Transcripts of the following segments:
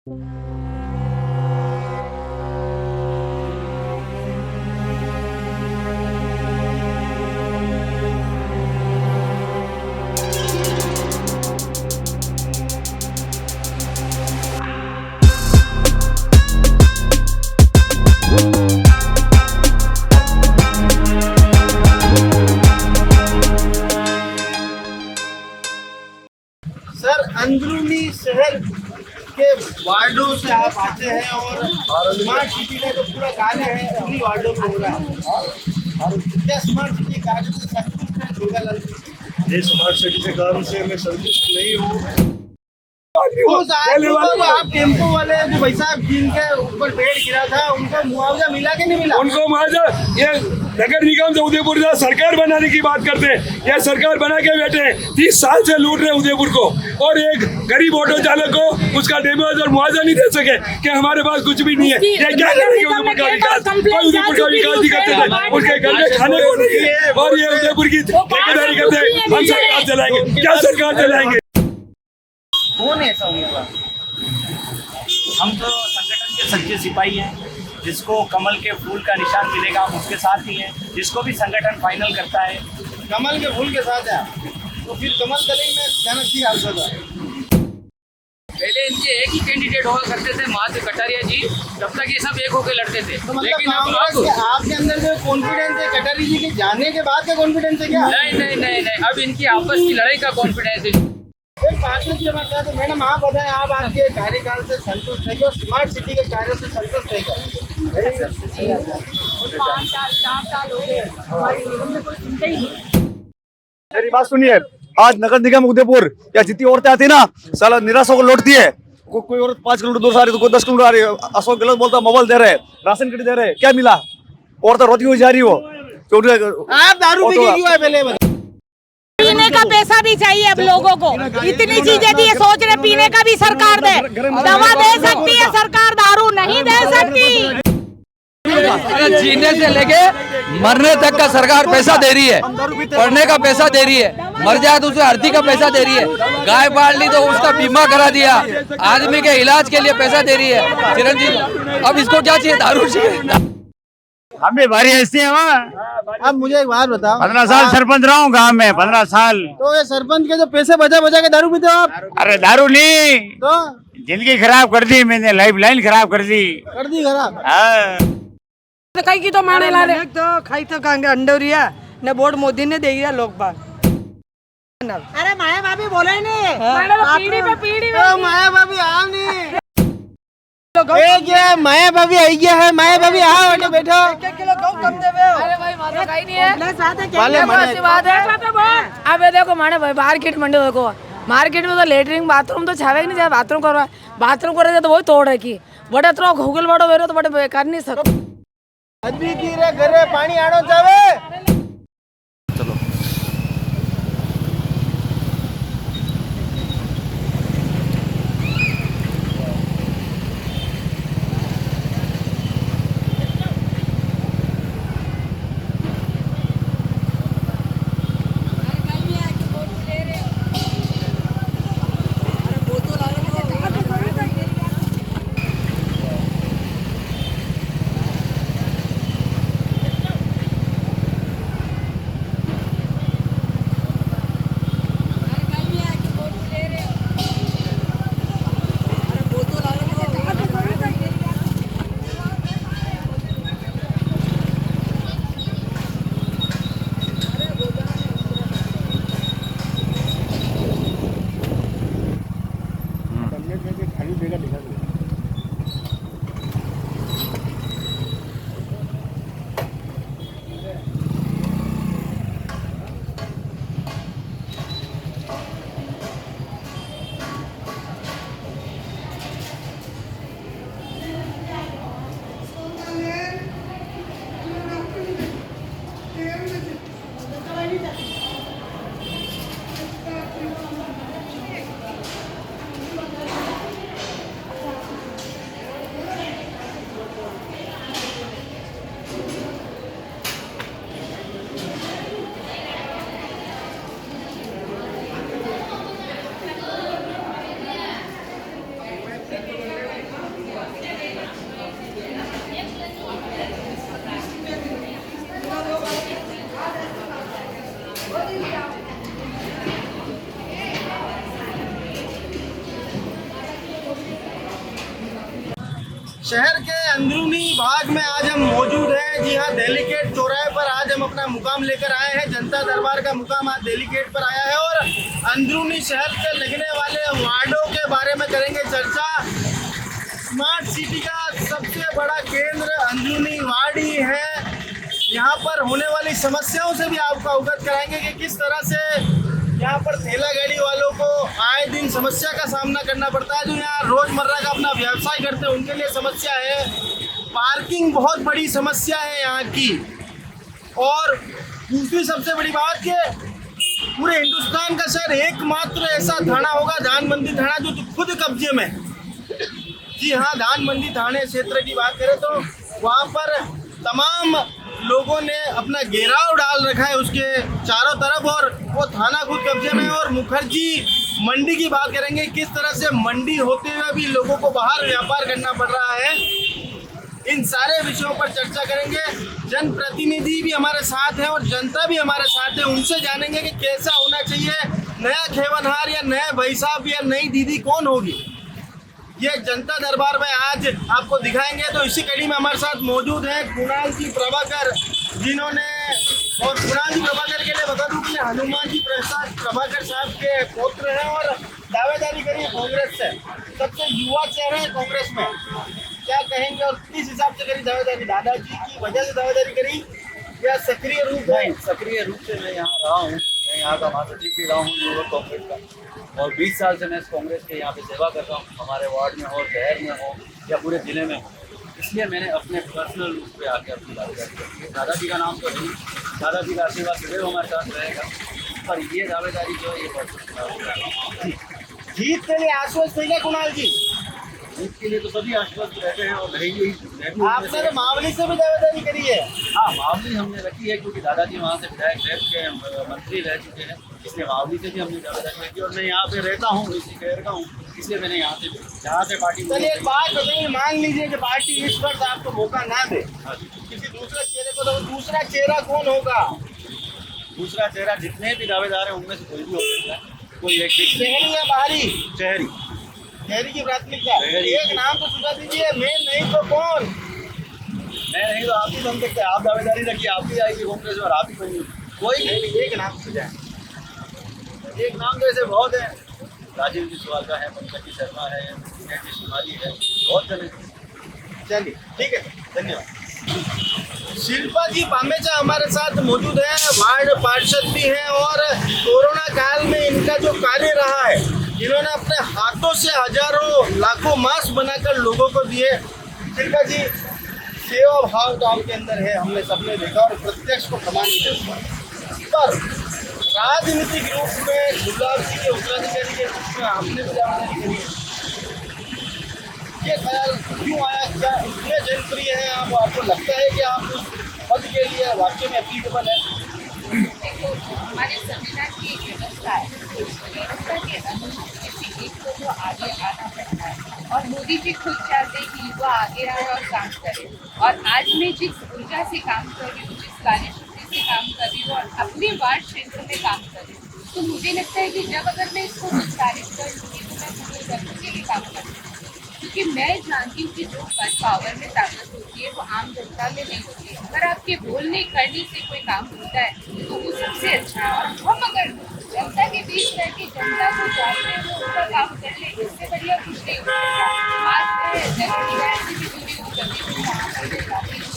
Sir, अंदरूनी शहर के वार्डों से आप आते हैं और स्मार्ट सिटी का जो पूरा कार्य है उन्हीं वार्डों में हो रहा है। क्या स्मार्ट सिटी कार्य से संतुष्ट है जोगालाल? ये स्मार्ट सिटी के कार्यों से मैं संतुष्ट नहीं हूँ। आप टेम्पो वाले जो पैसा जिनके ऊपर पेड़ गिरा था उनको मुआवजा मिला कि नहीं मिला? उनको मुआवजा, ये नगर निगम से उदयपुर सरकार बनाने की बात करते हैं। यह सरकार बना के बैठे हैं, 30 साल से लूट रहे उदयपुर को, और एक गरीब ऑटो चालक को उसका डैमेज और मुआवजा नहीं दे सके कि हमारे पास कुछ भी नहीं है। ये क्या करेंगे उदयपुर का विकास? कोई उदयपुर का विकास नहीं करते थे, उनके घर में खाने को नहीं है, और ये उदयपुर की ठेकेदारी करते हैं। हम सरकार चलाएंगे, क्या सरकार चलाएंगे? कौन है ऐसा उम्मीदवार? हम तो संगठन के सच्चे सिपाही हैं। जिसको कमल के फूल का निशान मिलेगा हम उसके साथ ही हैं। जिसको भी संगठन फाइनल करता है। कमल के फूल के साथ है तो फिर कमल दलिंग में जाना चाहिए आपका था। पहले इनके एक ही कैंडिडेट हुआ करते थे, महादेव कटारिया जी, तब तक ये सब एक होकर लड़ते थे। तो मतलब लेकिन अब आपके अंदर जो कॉन्फिडेंस है कटारी जी के जाने के बाद का कॉन्फिडेंस है क्या? नहीं, अब इनकी आपस की लड़ाई का कॉन्फिडेंस है। तो मैडम आप बताएं, आप आपके कार्यकाल से संतुष्ट है क्या? स्मार्ट सिटी के कार्य से संतुष्ट है क्या? 5 साल 4 साल हो गए, हमारी निगम में कोई सुनते ही नहीं। मेरी बात सुनिए, आज नगर निगम उदयपुर या जितनी औरतें आती है ना, साला निराश होकर लौटती है। कोई औरत 5 किलोमीटर दूर से आ रही है तो कोई 10 किलोमीटर आ रही है। अशोक गलत बोलता, मोबाइल दे रहे, राशन किट दे रहे, क्या मिला? औरतें रोती हुई जा रही हो। आप दारू पी के क्यों आए पहले? पीने का पैसा भी चाहिए अब लोगों को। इतनी चीजें दी, सोच रहे पीने का भी सरकार दे। दवा दे सकती है सरकार, दारू नहीं दे सकती। जीने से लेके मरने तक का सरकार पैसा दे रही है, पढ़ने का पैसा दे रही है, मर जाए तो उसे आरती का पैसा दे रही है, गाय पाल ली तो उसका बीमा करा दिया, आदमी के इलाज के लिए पैसा दे रही है। चिरंजीवी, अब इसको क्या चाहिए? दारू चाहिए। हम भी भारी हस्ती हैं वहाँ। अब मुझे एक बात बताओ, 15 साल सरपंच रहा हूँ गाँव में, 15 साल। तो ये सरपंच के जो पैसे बचा बचा के दारू पीते हो आप? अरे दारू नहीं, तो जिंदगी खराब कर दी मैंने, लाइफ लाइन खराब कर दी खराब। कहीं की तो माने ला रहे तो खाई तो अंडोरिया ने वोट मोदी ने दे दिया लोग बाग। अरे माया भाभी बोले नहीं, पीढ़ी माया भाभी आओ नहीं, माया भाभी आई गया है। माया भाभी आओ, बैठो बैठो। 1 किलो गहूं कम देवे हो। अरे भाई माता कहीं नहीं है। अब देखो माने भाई मार्केट मंडे देखो, मार्केट में तो लेटरिन बाथरूम तो छावे नहीं, चाहे बाथरूम करवा, बाथरूम करे तो वही तोड़ रखी बड़े तो गूगल बड़ो वेरो तो बड़े कर नहीं सकते। अभी की रे घरे पानी आनो चावे। शहर के अंदरूनी भाग में आज हम मौजूद हैं। जी हाँ, दिल्ली गेट चौराहे पर आज हम अपना मुकाम लेकर आए हैं। जनता दरबार का मुकाम आज दिल्ली गेट पर आया है और अंदरूनी शहर से लगने वाले वार्डों के बारे में करेंगे चर्चा। स्मार्ट सिटी का सबसे बड़ा केंद्र अंदरूनी वार्ड ही है। यहाँ पर होने वाली समस्याओं से भी आपको अवगत कराएंगे कि किस तरह से यहाँ पर ठेला गाड़ी वालों को आए दिन समस्या का सामना करना पड़ता है। जो यहाँ रोजमर्रा का अपना व्यवसाय करते हैं उनके लिए समस्या है। पार्किंग बहुत बड़ी समस्या है यहाँ की। और दूसरी सबसे बड़ी बात कि पूरे हिंदुस्तान का शहर एकमात्र ऐसा थाना होगा, धानमंडी थाना, जो खुद कब्जे में। जी हाँ, धानमंडी थाने क्षेत्र की बात करें तो वहाँ पर तमाम लोगों ने अपना घेराव डाल रखा है उसके चारों तरफ और वो थाना खुद कब्जे में है। और मुखर्जी मंडी की बात करेंगे, किस तरह से मंडी होते हुए भी लोगों को बाहर व्यापार करना पड़ रहा है। इन सारे विषयों पर चर्चा करेंगे। जनप्रतिनिधि भी हमारे साथ हैं और जनता भी हमारे साथ है। उनसे जानेंगे कि कैसा होना चाहिए, नया खेवनहार या नया भाई साहब या नई दीदी कौन होगी। ये जनता दरबार में आज आपको दिखाएंगे। तो इसी कड़ी में हमारे साथ मौजूद हैं कुणाल जी प्रभाकर, जिन्होंने, और कुणाल जी प्रभाकर के लिए बता दूं कि हनुमान जी प्रसाद प्रभाकर साहब के पुत्र हैं और दावेदारी करी है कांग्रेस से। सबसे युवा चेहरे हैं कांग्रेस में। क्या कहेंगे और किस हिसाब से करी दावेदारी? दादाजी की वजह से दावेदारी करी या सक्रिय रूप है? सक्रिय रूप से मैं यहाँ रहा हूँ। मैं यहाँ का महासचिव भी रहा हूँ युवक कांग्रेस का, और 20 साल से मैं इस कांग्रेस के यहाँ पे सेवा कर रहा हूँ। हमारे वार्ड में हो, शहर में हो या पूरे ज़िले में हो, इसलिए मैंने अपने पर्सनल रूप पे आके अपनी दावेदारी की है। दादाजी का नाम तो नहीं, दादाजी का आशीर्वाद सदैव हमारे साथ रहेगा, पर ये दावेदारी जो है ये जीत के लिए आश्वस्त है क्या कुणाल जी? जीत के लिए तो सभी आश्वस्त रहते हैं और रहेंगे ही। आपने तो मावली से भी दावेदारी करी है? हाँ, मावली हमने रखी है क्योंकि दादाजी वहाँ से विधायक रह चुके हैं, मंत्री रह चुके हैं, इसलिए मावली से भी हमने दावेदारी रखी। और मैं यहाँ पे रहता हूँ, इसी शहर का हूँ, इसलिए मैंने यहाँ से जहाँ से पार्टी। चलिए एक बात बताइए, मान लीजिए कि पार्टी इस वक्त आपको मौका ना दे किसी दूसरे चेहरे को, तो दूसरा चेहरा कौन होगा? दूसरा चेहरा जितने भी दावेदार हैं उनमें से कोई भी हो सकता है। कोई एक शहरी या बाहरी? शहरी। शहरी की प्राथमिकता। एक नाम तो सुझा दीजिए। मैं नहीं तो कौन? मैं नहीं तो आप ही बन सकते हैं। आप दावेदारी रखिए, आप ही आएगी कांग्रेस और आप ही बनिए। कोई नहीं, एक नाम सुझाए। एक नाम तो ऐसे बहुत है, राजीव जी सुवागा है, पंकज शर्मा है, शिवाली है, बहुत जने। चलिए ठीक है, धन्यवाद। शिल्पा जी पामेचा हमारे साथ मौजूद है, वार्ड पार्षद भी हैं और कोरोना काल में इनका जो कार्य रहा है, इन्होंने अपने हाथों से हजारों लाखों मास्क बनाकर लोगों को दिए। शिल्पा जी, सेवा भाव तो आपके अंदर है, हमने सबने देखा और प्रत्यक्ष को प्रमाण किया। पर राजनीतिक रूप में गुलाब जी के उत्तराधिकारी के रूप में आपने भी दावेदारी करी है। ये ख्याल क्यों आया? क्या इतने जनप्रिय है आप? आपको लगता है कि आप उस पद के लिए वाकई में एप्लीकेबल है? देखो, हमारे संविधान की एक व्यवस्था है, व्यवस्था के अनुसार किसी एक को तो आगे आना पड़ता है और मोदी जी खुद चाहते हैं कि युवा आगे आए और काम करे। और आज मैं जिस ऊर्जा से काम कर रही हूँ, जिस कार्यशक्ति से काम कर रही हूँ और अपने वार्ड क्षेत्र में काम कर रही हूँ, तो मुझे लगता है कि जब अगर मैं इसको विस्तारित कर लूँगी तो मैं पूरे जरूर के लिए काम कर सकती हूँ। क्योंकि मैं जानती हूँ कि जो पावर में ताकत होती है वो आम जनता में नहीं होती है। अगर आपके बोलने करने से कोई काम होता है तो वो सबसे अच्छा है। और हम अगर जनता के बीच रह के जनता को जानते हैं, वो उसका काम कर ले, इससे बढ़िया कुछ नहीं हो सकता। आज मैं नगर से भी जुड़ी हूँ, जब वहाँ पर मैं जाती हूँ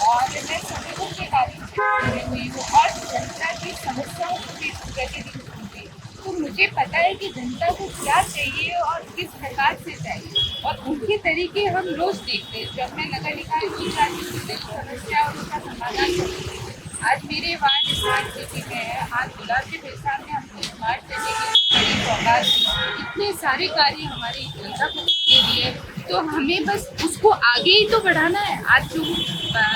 और मैं संगठन के कार्य से जुड़ी हुई हूँ और जनता की समस्याओं को भी प्रतिनिधित्व सुनती हूँ। तो मुझे पता है कि जनता को क्या चाहिए और किस प्रकार से चाहिए और उनके तरीके हम रोज देखते हैं। जब मैं नगर निकाय की समस्या और उसका समाधान करती हूँ। आज मेरे वार्ड स्मार्ट सिटी में है, आज गुलाब जी साहब ने हमको स्मार्ट सिटी की बड़ी सौगात, इतने सारे कार्य हमारी जनता को के लिए, तो हमें बस उसको आगे ही तो बढ़ाना है। आज जो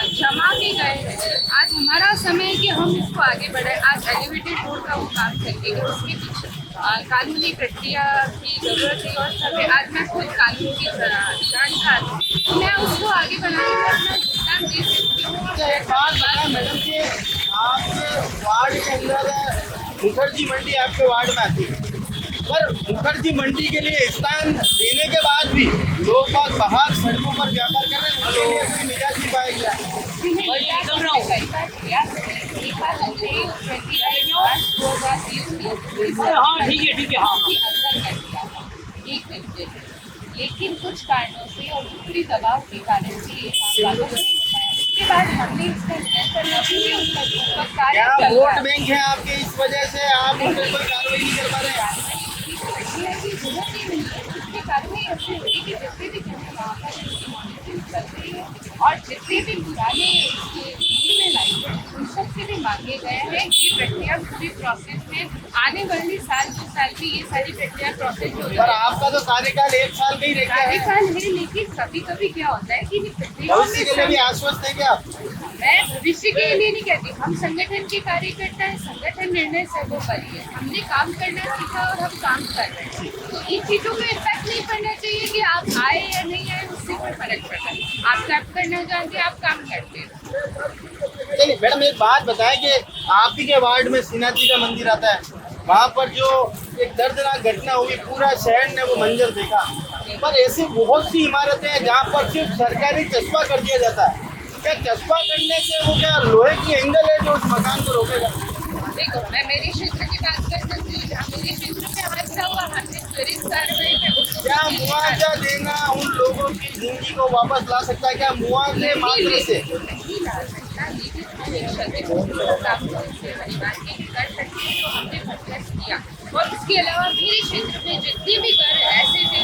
जमा के गए हैं, आज हमारा समय है कि हम इसको आगे बढ़ाएं। आज एलिवेटेड रोड का वो काम करेंगे, उसके पीछे कानूनी प्रक्रिया की जरूरत है और सब। आज मैं खुद कानून की जानकार हूँ, तो मैं उसको आगे बढ़ाने में अपना योगदान दे सकती हूँ। एक बात मैडम कि आपके वार्ड के अंदर मुखर्जी मंडी आपके वार्ड में आती है, पर मुखर्जी मंडी के लिए स्थान देने के बाद भी लोग बाहर सड़कों पर व्यापार के लिए कोई मिजाजी पाएगा। हाँ ठीक है हाँ। लेकिन कुछ कारणों से और ऊपरी दबाव के कारण से ये काम लागू नहीं होता है। उसके बाद हमने इसका नियंत्रण करना चाहिए, उसका कार्य क्या चल वोट रहा है। बैंक है आपके, इस वजह से आप उन पर कोई कार्रवाई नहीं कर पा रहे हैं? उसके कारण ही ऐसी हो रही कि जितने भी जगह वहाँ पर इसकी मॉनिटरिंग चल रही है और जितने भी पुराने इसके लाइट है उन सबसे भी मांगे गए हैं कि प्रक्रिया पूरी प्रोसेस में आने वाले साल 2 साल में ये सारी प्रक्रिया प्रोसेस हो रही पर है। आपका तो कार्यकाल 1 साल का ही रहता है, कार्यकाल है, लेकिन कभी कभी क्या होता है कि भविष्य के लिए भी आश्वस्त है क्या? मैं भविष्य के लिए नहीं कहती, हम संगठन के कार्यकर्ता हैं, संगठन निर्णय सर्वोपरि है। हमने काम करना सीखा और हम काम कर रहे हैं, तो इन चीजों में इफेक्ट नहीं पड़ना चाहिए कि आप आए या नहीं आए, उससे कोई फर्क पड़ता है। आप काम करना जानते हैं, आप काम करते हैं। चलिए मैडम एक बात बताएं कि आप ही के वार्ड में श्रीनाथ जी का मंदिर आता है, वहाँ पर जो एक दर्दनाक घटना हुई, पूरा शहर ने वो मंजर देखा, पर ऐसी बहुत सी इमारतें हैं जहाँ पर सिर्फ सरकारी चस्पा कर दिया जाता है। क्या चस्पा करने से वो क्या लोहे की एंगल है जो उस मकान को रोकेगा? देखो, मैं मेरे क्षेत्र की बात कर सकती हूँ, जहाँ मेरे क्षेत्र में हादसा हुआ, हमने त्वरित कार्रवाई में उसको क्या मुआवजा देना उन लोगों की जिंदगी को वापस ला सकता है? क्या मुआवजे मात्र से नहीं ला सकता, लेकिन हम एक क्षतिपूर्ति काम परिवार के लिए कर सकते हैं, तो हमने प्रयास किया। और उसके अलावा मेरे क्षेत्र में जितने भी घर ऐसे थे,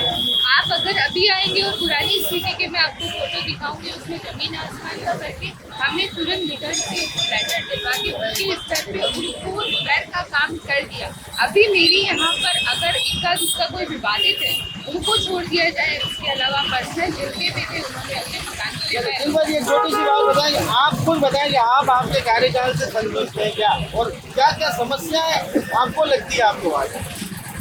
आप अगर अभी आएंगे और पुरानी स्थिति के मैं आपको फोटो दिखाऊंगी, उसमें जमीन आसमान का करके हमने तुरंत निकल से लेटर दिलवा के उनके स्तर पे उनको रिपेयर का काम कर दिया। अभी मेरी यहाँ पर अगर इक्का दुक्का कोई विवादित है उनको छोड़ दिया जाए, उसके अलावा पर्सनल जितने भी थे उन्होंने अपने मकान को एक छोटी सी बात बताएंगे, आप खुद बताएंगे आप आपके कार्यकाल से संतुष्ट हैं क्या, और क्या क्या समस्याएं आपको लगती है आपको आज?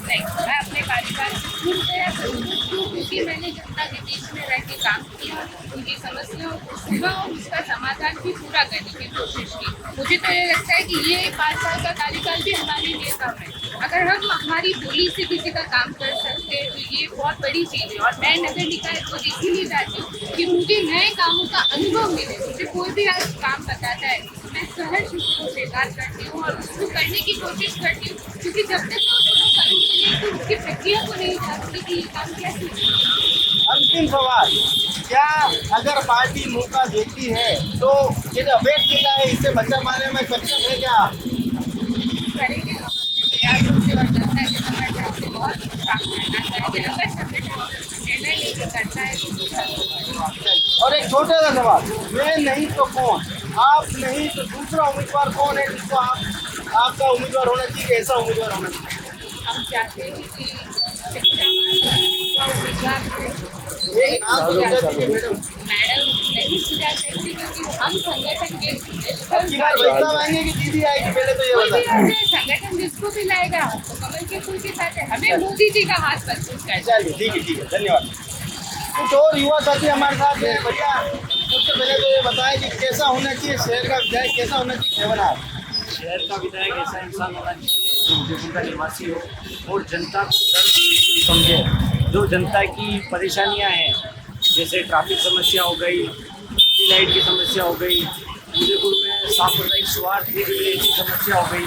नहीं, मैं अपने कार्यकाल से पूरी तरह संतुष्ट हूँ, क्योंकि मैंने जनता के बीच में रह के काम किया, उनकी समस्याओं को सुना और उसका समाधान भी पूरा करने की कोशिश की। मुझे तो ये लगता है कि ये 5 साल का कार्यकाल भी हमारे लिए कम है। अगर हम हमारी बोली से किसी का काम कर सकते हैं तो ये बहुत बड़ी चीज़ है। और मैं नगर निकाय को इसीलिए चाहती हूँ कि मुझे नए कामों का अनुभव मिले। मुझे कोई भी आज काम बताता है, मैं सहज उसको स्वीकार करती हूँ और उसको करने की कोशिश करती हूँ, क्योंकि जब तक मैं उसको करूँगी नहीं तो उसकी प्रक्रिया को नहीं जानती कि ये काम कैसे होगा। अंतिम सवाल, क्या अगर पार्टी मौका देती है तो ये जो अवैध किला है इससे बचा पाने में सक्षम है क्या? करेंगे हम अपने प्रयासों से, और जनता के समर्थन से बहुत काम करना चाहिए। अगर संगठन निर्णय लेकर करता है तो और एक छोटा सा सवाल, मैं नहीं तो कौन, आप नहीं तो दूसरा उम्मीदवार कौन है जिसको आपका उम्मीदवार होना चाहिए, ऐसा उम्मीदवार होना चाहिए? हम चाहते हैं कि मैडम नहीं सुझा सकती, क्योंकि हम संगठन के आएंगे कि दीदी आएगी, पहले तो ये बता। संगठन जिसको भी लाएगा तो कमल के फूल के साथ है, हमें मोदी जी का हाथ मजबूत करना है। चलिए ठीक है, धन्यवाद। कुछ और युवा साथी हमारे साथ है, भैया सबसे पहले तो ये बताएं कि कैसा होना चाहिए शहर का विधायक, कैसा होना चाहिए सेवनार? शहर का विधायक ऐसा इंसान होना चाहिए जो उदयपुर का निवासी हो और जनता को दर्द समझे। जो जनता की परेशानियां हैं, जैसे ट्रैफिक समस्या हो गई, बिजली लाइट की समस्या हो गई, उदयपुर में सांप्रदायिक स्वार्थ की ऐसी समस्या हो गई,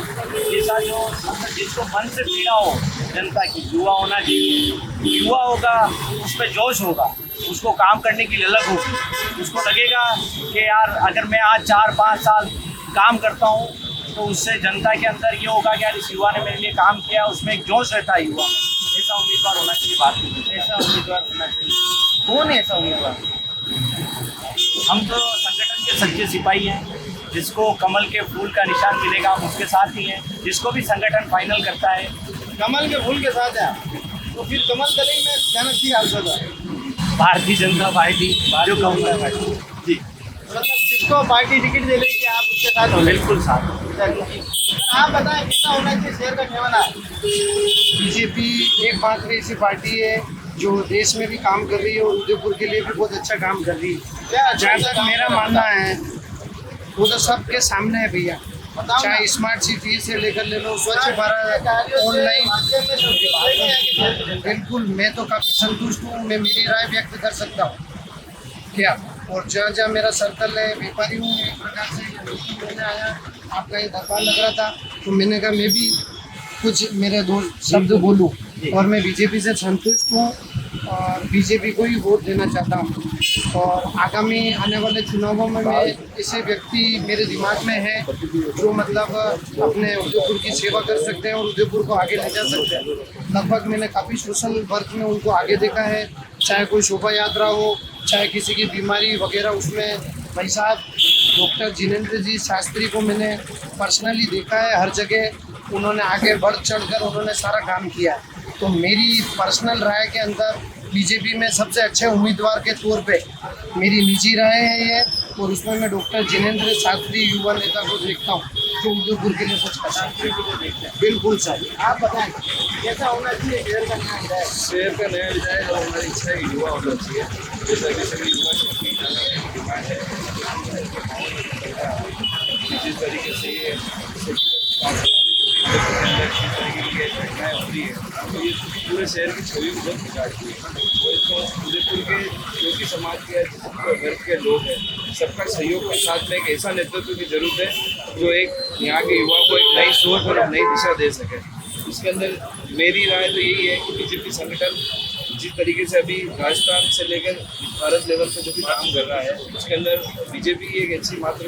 ऐसा जो मतलब जिसको मन से पीड़ा हो जनता की, युवा होना चाहिए। युवा होगा उस पर जोश होगा, उसको काम करने की ललक होगी, उसको लगेगा कि यार अगर मैं आज 4-5 साल काम करता हूँ तो उससे जनता के अंदर ये होगा कि यार इस युवा ने मेरे लिए काम किया, उसमें एक जोश रहता है युवा में। ऐसा उम्मीदवार होना चाहिए, बात ऐसा उम्मीदवार होना चाहिए। कौन है ऐसा उम्मीदवार? हम तो संगठन के सच्चे सिपाही हैं, जिसको कमल के फूल का निशान मिलेगा हम उसके साथ ही हैं, जिसको भी संगठन फाइनल करता है। कमल के फूल के साथ है, तो फिर कमल दल में जाना चाहिए आपको? भारतीय जनता पार्टी, जो कहूँगा पार्टी जी, मतलब जिसको पार्टी टिकट दे देगी आप उसके साथ हो? बिल्कुल साथ। आप बताएं कैसा होना चाहिए शहर का ठेवाना? बीजेपी एकमात्र ऐसी पार्टी है जो देश में भी काम कर रही है और उदयपुर के लिए भी बहुत अच्छा काम कर रही है। जहाँ तक मेरा मानना है वो तो सबके सामने है भैया, चाहे स्मार्ट सिटी से लेकर ले लो, स्वच्छ भारत, ऑनलाइन, बिल्कुल मैं तो काफ़ी संतुष्ट हूँ। मैं मेरी राय व्यक्त कर सकता हूँ। किया। और जहाँ जहाँ मेरा सर्कल है, व्यापारी हूँ, एक प्रकार से मैंने आया, आपका ये दरबार लग रहा था, तो मैंने कहा मैं भी कुछ मेरे दो शब्द बोलूँ। और मैं बीजेपी से संतुष्ट हूँ और बीजेपी को ही वोट देना चाहता हूँ। और आगामी आने वाले चुनावों में मैं ऐसे व्यक्ति मेरे दिमाग में है जो मतलब अपने उदयपुर की सेवा कर सकते हैं और उदयपुर को आगे ले जा सकते हैं। लगभग मैंने काफ़ी सोशल वर्क में उनको आगे देखा है, चाहे कोई शोभा यात्रा हो, चाहे किसी की बीमारी वगैरह, उसमें भाई साहब डॉक्टर जिनेंद्र जी शास्त्री को मैंने पर्सनली देखा है। हर जगह उन्होंने आगे बढ़ चढ़कर उन्होंने सारा काम किया। तो मेरी पर्सनल राय के अंदर बीजेपी में सबसे अच्छे उम्मीदवार के तौर पे मेरी निजी राय है ये, और उसमें मैं डॉक्टर जिनेंद्र शास्त्री युवा नेता को देखता हूँ जो उदयपुर के लिए कुछ कर सकते हैं। बिल्कुल सही। आप बताएं कैसा होना चाहिए शहर का नया विधायक? शहर का नया विधायक और हमारी इच्छा है युवा होना चाहिए, जैसा कि सभी युवा शक्ति डिमांड है। जिस तरीके से ये घटनाएँ हो रही है तो ये पूरे शहर की छवि को बहुत बिगाड़ती है। और इसको उदयपुर के जो कि समाज के वर्ग के लोग हैं, सबका सहयोग के साथ में एक ऐसा नेतृत्व की जरूरत है जो एक यहाँ के युवा को एक नई सोच और नई दिशा दे सके। इसके अंदर मेरी राय तो यही है कि बीजेपी संगठन जिस तरीके से अभी राजस्थान से लेकर भारत लेवल पर जो भी काम कर रहा है, उसके अंदर बीजेपी एक ऐसी मात्र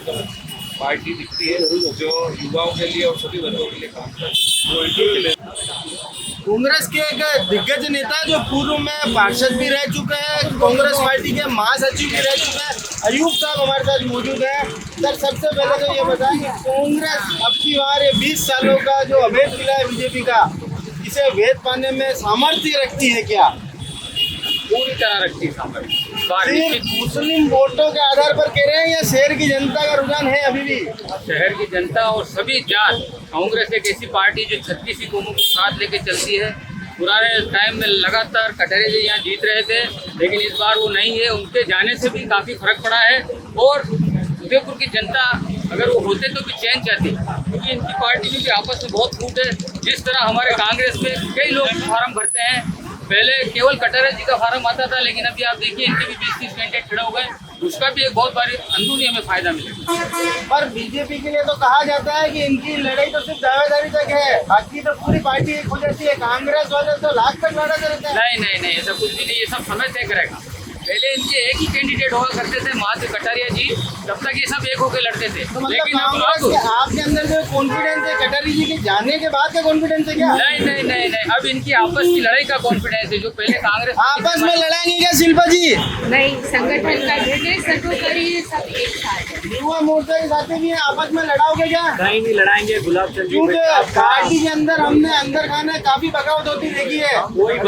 पार्टी दिखती है जो युवाओं के लिए और सभी वर्गों के लिए काम करती है। कांग्रेस के एक दिग्गज नेता जो पूर्व में पार्षद भी रह चुके हैं, कांग्रेस पार्टी के महासचिव भी रह चुके हैं, अयूब साहब हमारे साथ मौजूद हैं। सर, सबसे पहले तो ये बताएं कि कांग्रेस अब की बार ये 20 सालों का जो अवैध मिला है बीजेपी का, इसे वैध पाने में सामर्थ्य रखती है क्या? पूरी तरह रखती है। सिर्फ मुस्लिम वोटों के आधार पर कह रहे हैं या शहर की जनता का रुझान है अभी भी? शहर की जनता और सभी जात, कांग्रेस एक ऐसी पार्टी जो 36 कौमों को साथ लेके चलती है। पुराने टाइम में लगातार कटहरे जी यहाँ जीत रहे थे, लेकिन इस बार वो नहीं है। उनके जाने से भी काफ़ी फर्क पड़ा है और उदयपुर की जनता अगर वो होते तो भी चैन चाहती, क्योंकि इनकी पार्टी में भी आपस में बहुत फूट है। जिस तरह हमारे कांग्रेस में कई लोग फार्म भरते हैं, पहले केवल कटहरे जी का फार्म आता था, लेकिन अभी आप देखिए इनके भी 20-30 कैंडिडेट खड़े हो गए, उसका भी एक बहुत बड़ी अंदरूनी हमें फायदा मिलेगा। पर बीजेपी के लिए तो कहा जाता है कि इनकी लड़ाई तो सिर्फ दावेदारी तक है, बाकी तो पूरी पार्टी एक हो जाती है। कांग्रेस वाले तो लाख तक लड़ाते रहते हैं। नहीं, ऐसा कुछ भी नहीं, ये सब समय तय करेगा। पहले इनके एक ही कैंडिडेट हुआ करते थे, माधव कटारिया जी, तब तक ये सब एक होकर लड़ते थे। तो मतलब लेकिन कांग्रेस आपके अंदर जो कॉन्फिडेंस है कटारिया जी के जाने के बाद का कॉन्फिडेंस है क्या? नहीं, अब इनकी आपस की लड़ाई का कॉन्फिडेंस है, जो पहले कांग्रेस आपस में लड़ाएंगे क्या शिल्पा जी? नहीं, संगठन का निर्णय सर्वोपरि सब एक साथ है। युवा मोर्चा के साथ भी आपस में लड़ाओगे क्या? कहीं नहीं लड़ाएंगे। गुलाब चंद जी क्योंकि पार्टी के अंदर हमने अंदर खाने काफी बगावत होती देखी है।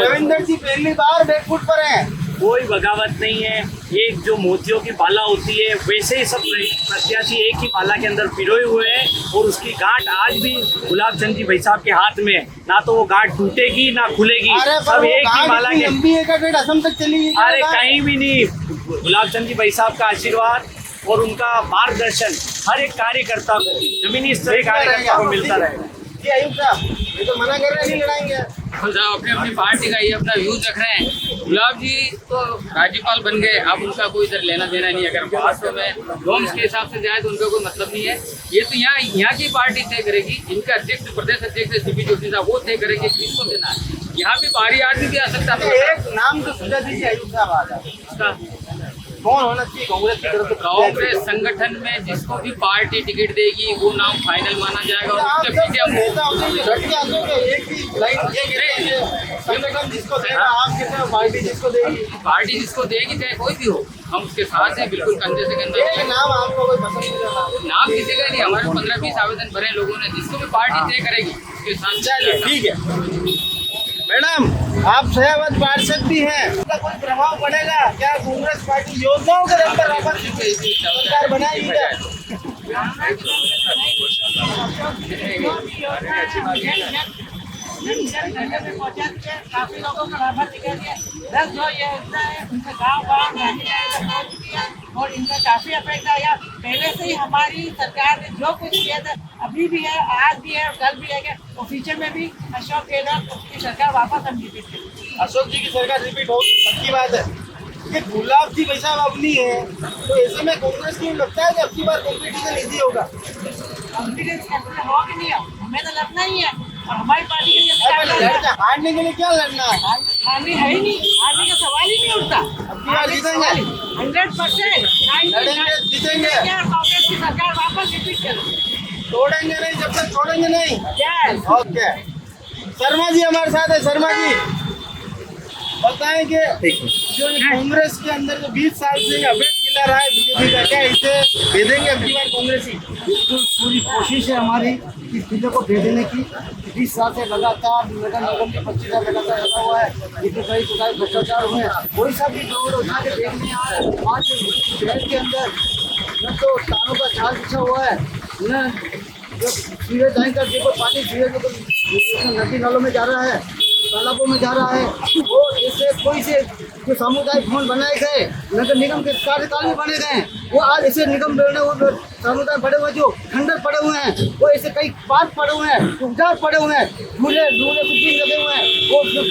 रविंदर जी पहली बार बैकफुट पर है। कोई बगावत नहीं है। एक जो मोतियों की माला होती है वैसे ही सब प्रत्याशी एक ही माला के अंदर पिरोए हुए हैं और उसकी गांठ आज भी गुलाब चंद जी भाई साहब के हाथ में है। ना तो वो गांठ टूटेगी ना खुलेगी, सब एक ही माला के। असम तक चली। अरे कहीं भी नहीं। गुलाब चंद जी भाई साहब का आशीर्वाद और उनका मार्गदर्शन हर एक कार्यकर्ता को, जमीनी स्तर कार्यकर्ता को मिलता रहेगा। आयुब साहब ये तो मना कर रहे हैं, नहीं लड़ाएंगे। अपनी अपनी पार्टी का ये अपना व्यूज रख रहे हैं। गुलाब जी तो राज्यपाल बन गए, अब उनका कोई इधर लेना देना नहीं। अगर वास्तव में नॉर्म्स के हिसाब से जाए तो उनका कोई मतलब नहीं है। ये तो यहाँ की पार्टी तय करेगी। इनका अध्यक्ष, प्रदेश अध्यक्ष सीपी जोशी साहब, वो तय करेंगे किसको देना है। यहाँ भी बाहरी आदमी भी आ सकता है। एक नाम तो सुझा दीजिए आयुब साहब, आ कौन होना चाहिए कांग्रेस की तरफ? कांग्रेस संगठन में जिसको भी पार्टी टिकट देगी वो नाम फाइनल माना जाएगा। और उसके पीछे संगठन जिसको देगा, आप कहते हैं पार्टी जिसको देगी, पार्टी जिसको देगी चाहे कोई भी हो, हम उसके साथ हैं बिल्कुल कंधे से कंधे। नाम आपको कोई पसंद नहीं? नाम किसी का नहीं, हमारे 15-20 आवेदन भरे लोगों ने, जिसको भी पार्टी तय करेगी उसके साथ। ठीक है मैडम, आप सयावत पार्षद भी हैं, इसका कोई प्रभाव पड़ेगा क्या? कांग्रेस पार्टी योजनाओं के दम पर वापस सरकार बनाएगी क्या? काफी लोगों को राहत निकली है। 10 जो ये योजना है उनसे गाँव और इनका काफी अपेक्षा है। पहले से ही हमारी सरकार ने जो कुछ किया था, अभी भी है, आज भी है और कल भी है, और फ्यूचर में भी अशोक गहलोत की सरकार वापस हम रिपीट करेंगे। अशोक जी की सरकार रिपीट हो, पक्की बात है। ये गुलाब जी भाई साहब अपनी है, तो ऐसे में कांग्रेस को लगता है कि अब की बार कॉम्पिटिशन इजी होगा। कॉन्फिडेंस हो कि नहीं हो, हमें तो लड़ना ही है और हमारी पार्टी के लिए हारने के लिए क्या लड़ना है? हारने है ही नहीं, हारने का सवाल ही नहीं उठता। अब की बार जीतेंगे, 100% लड़ेंगे, जीतेंगे, कांग्रेस की सरकार वापस रिपीट करे, तोड़ेंगे नहीं, जब तक छोड़ेंगे नहीं। यस। ओके, शर्मा जी हमारे साथ है। शर्मा जी बताएं कि जो ये कांग्रेस के अंदर जो 20 साल से अवैध किला रहा है बीजेपी का, क्या इसे भेदेंगे अब की बार कांग्रेस ही? बिल्कुल पूरी कोशिश है हमारी इस किले को भेजने की। 20 साल से लगातार नगर निगम के 25 साल लगातार लगा हुआ है, जितने कई प्रकार के भ्रष्टाचार हुए हैं, कोई सा भी लोग उठा के देखने आज शहर के अंदर न तो तारों का जाल बिछा हुआ है, न जो सीवेज लाइन का देखो पानी सीवेज नदी नालों में जा रहा है, तालाबों में जा रहा है। वो ऐसे कोई से जो सामुदायिक भवन बनाए गए नगर निगम के कार्यकाल में बने गए हैं, वो आज ऐसे निगम बने हुए सामुदाय पड़े हुए जो खंडर पड़े हुए हैं, वो ऐसे कई पार्क पड़े हुए हैं, उद्यान पड़े हुए हैं, झूले कुछ भी लगे हुए हैं, वो उसमें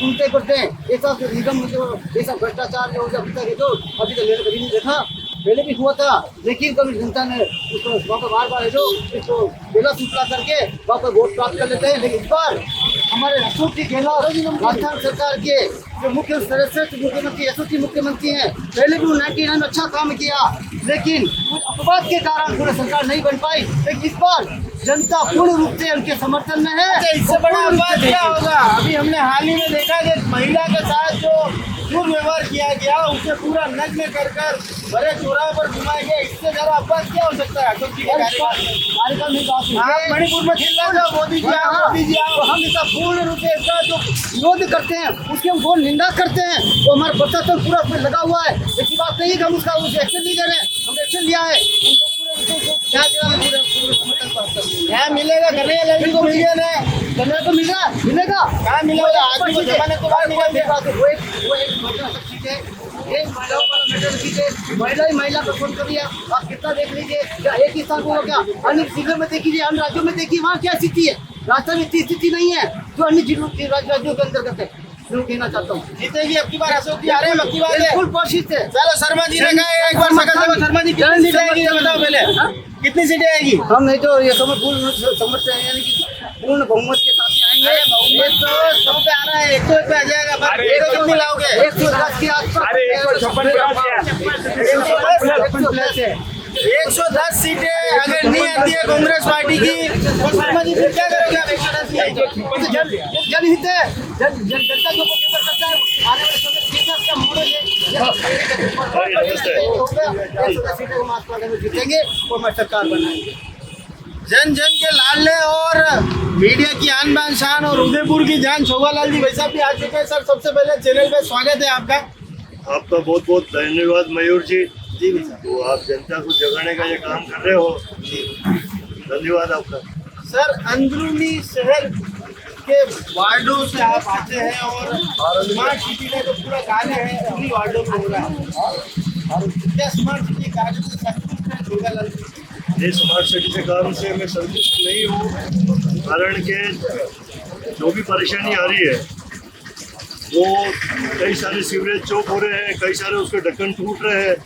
घूमते करते हैं। ऐसा निगम में जो ऐसा भ्रष्टाचार जो अभी तो कभी नहीं देखा, पहले भी हुआ था, लेकिन कभी जनता ने उसको वहाँ पर बार जो इसको बेला सुतला करके वहाँ पर वोट प्राप्त कर लेते हैं। लेकिन इस बार हमारे अशोक जी गहलोत राजस्थान सरकार के जो मुख्य श्रेष्ठ मुख्यमंत्री अशोक जी मुख्यमंत्री हैं, पहले भी 99 में अच्छा काम किया, लेकिन कुछ अपवाद के कारण पूरी सरकार नहीं बन पाई। लेकिन इस बार जनता पूर्ण रूप से उनके समर्थन में है। इससे बड़ा अपवाद क्या होगा? अभी हमने हाल ही में देखा कि महिला के साथ जो दुर्व्यवहार किया गया, उसे पूरा नग्न कर बड़े चौराहे पर घुमाया गया, इससे ज्यादा अपवाद क्या हो सकता है? अशोक जी के कार्यकाल में आप मणिपुर में चिल्ला जाओ मोदी जी आओ, मोदी जी आओ, हम इसका पूर्ण रूप से इसका जो विरोध करते हैं, उसकी हम घोर निंदा करते हैं। तो हमारा प्रशासन पूरा उसमें लगा हुआ है, ऐसी बात नहीं कि हम उसका एक्शन नहीं ले रहे हैं, हमने एक्शन लिया है। क्या मिलेगा? करने लड़की को मिल गया ना, करने को मिलेगा कहाँ मिलेगा? आदमी को जमानत के बाद निकाल देगा। वो एक महिला ही महिला को फोन कर दिया, आप कितना देख लीजिए, क्या एक ही स्थान को क्या अन्य जिलों में देखिए, अन्य राज्यों में देखिए, वहाँ क्या स्थिति है। राजस्थान में इतनी स्थिति नहीं है जो अन्य जिलों के राज्यों के अंतर्गत है। मैं कहना चाहता हूँ जीतेगी अब की बार अशोक जी आ रहे हैं, अब की बार बिल्कुल कोशिश है। चलो शर्मा जी ने कहा एक बार सकल शर्मा जी कितनी सीटें आएगी बताओ पहले, कितनी सीटें आएगी? हम नहीं तो ये समझते हैं, यानी कि पूर्ण बहुमत के साथ आएंगे। 100 पे आ रहा है, 101 पे आ जाएगा। पर कितनी लाओगे? 110 के आसपास, 110 सीटें अगर नहीं आती है कांग्रेस पार्टी की, तो शर्मा जी फिर क्या करोगे आप? 110 जनहित है, जनता जो निर्भर करता है आने वाले समय में जीतेंगे और मैं सरकार बनाएंगे। जन जन के लाडले और मीडिया की आन बान शान और उदयपुर की जान शोभालाल जी भाई साहब भी आ चुके हैं। सर सबसे पहले चैनल पे स्वागत है आपका। आपका बहुत बहुत धन्यवाद मयूर जी। तो आप जनता को जगाने का ये काम कर रहे हो, धन्यवाद आपका। सर अंदरूनी शहर के वार्डों से आप आते हैं और स्मार्ट सिटी का जो पूरा कार्य है उन्हीं वार्डों में हो रहा है। क्या स्मार्ट सिटी कार्य से संतुष्ट है शोभालाल जी? ये स्मार्ट सिटी के काम से मैं संतुष्ट नहीं हूँ, कारण के जो भी परेशानी आ रही है वो कई सारे सीवरेज चौक हो रहे हैं, कई सारे उसके ढक्कन टूट रहे हैं,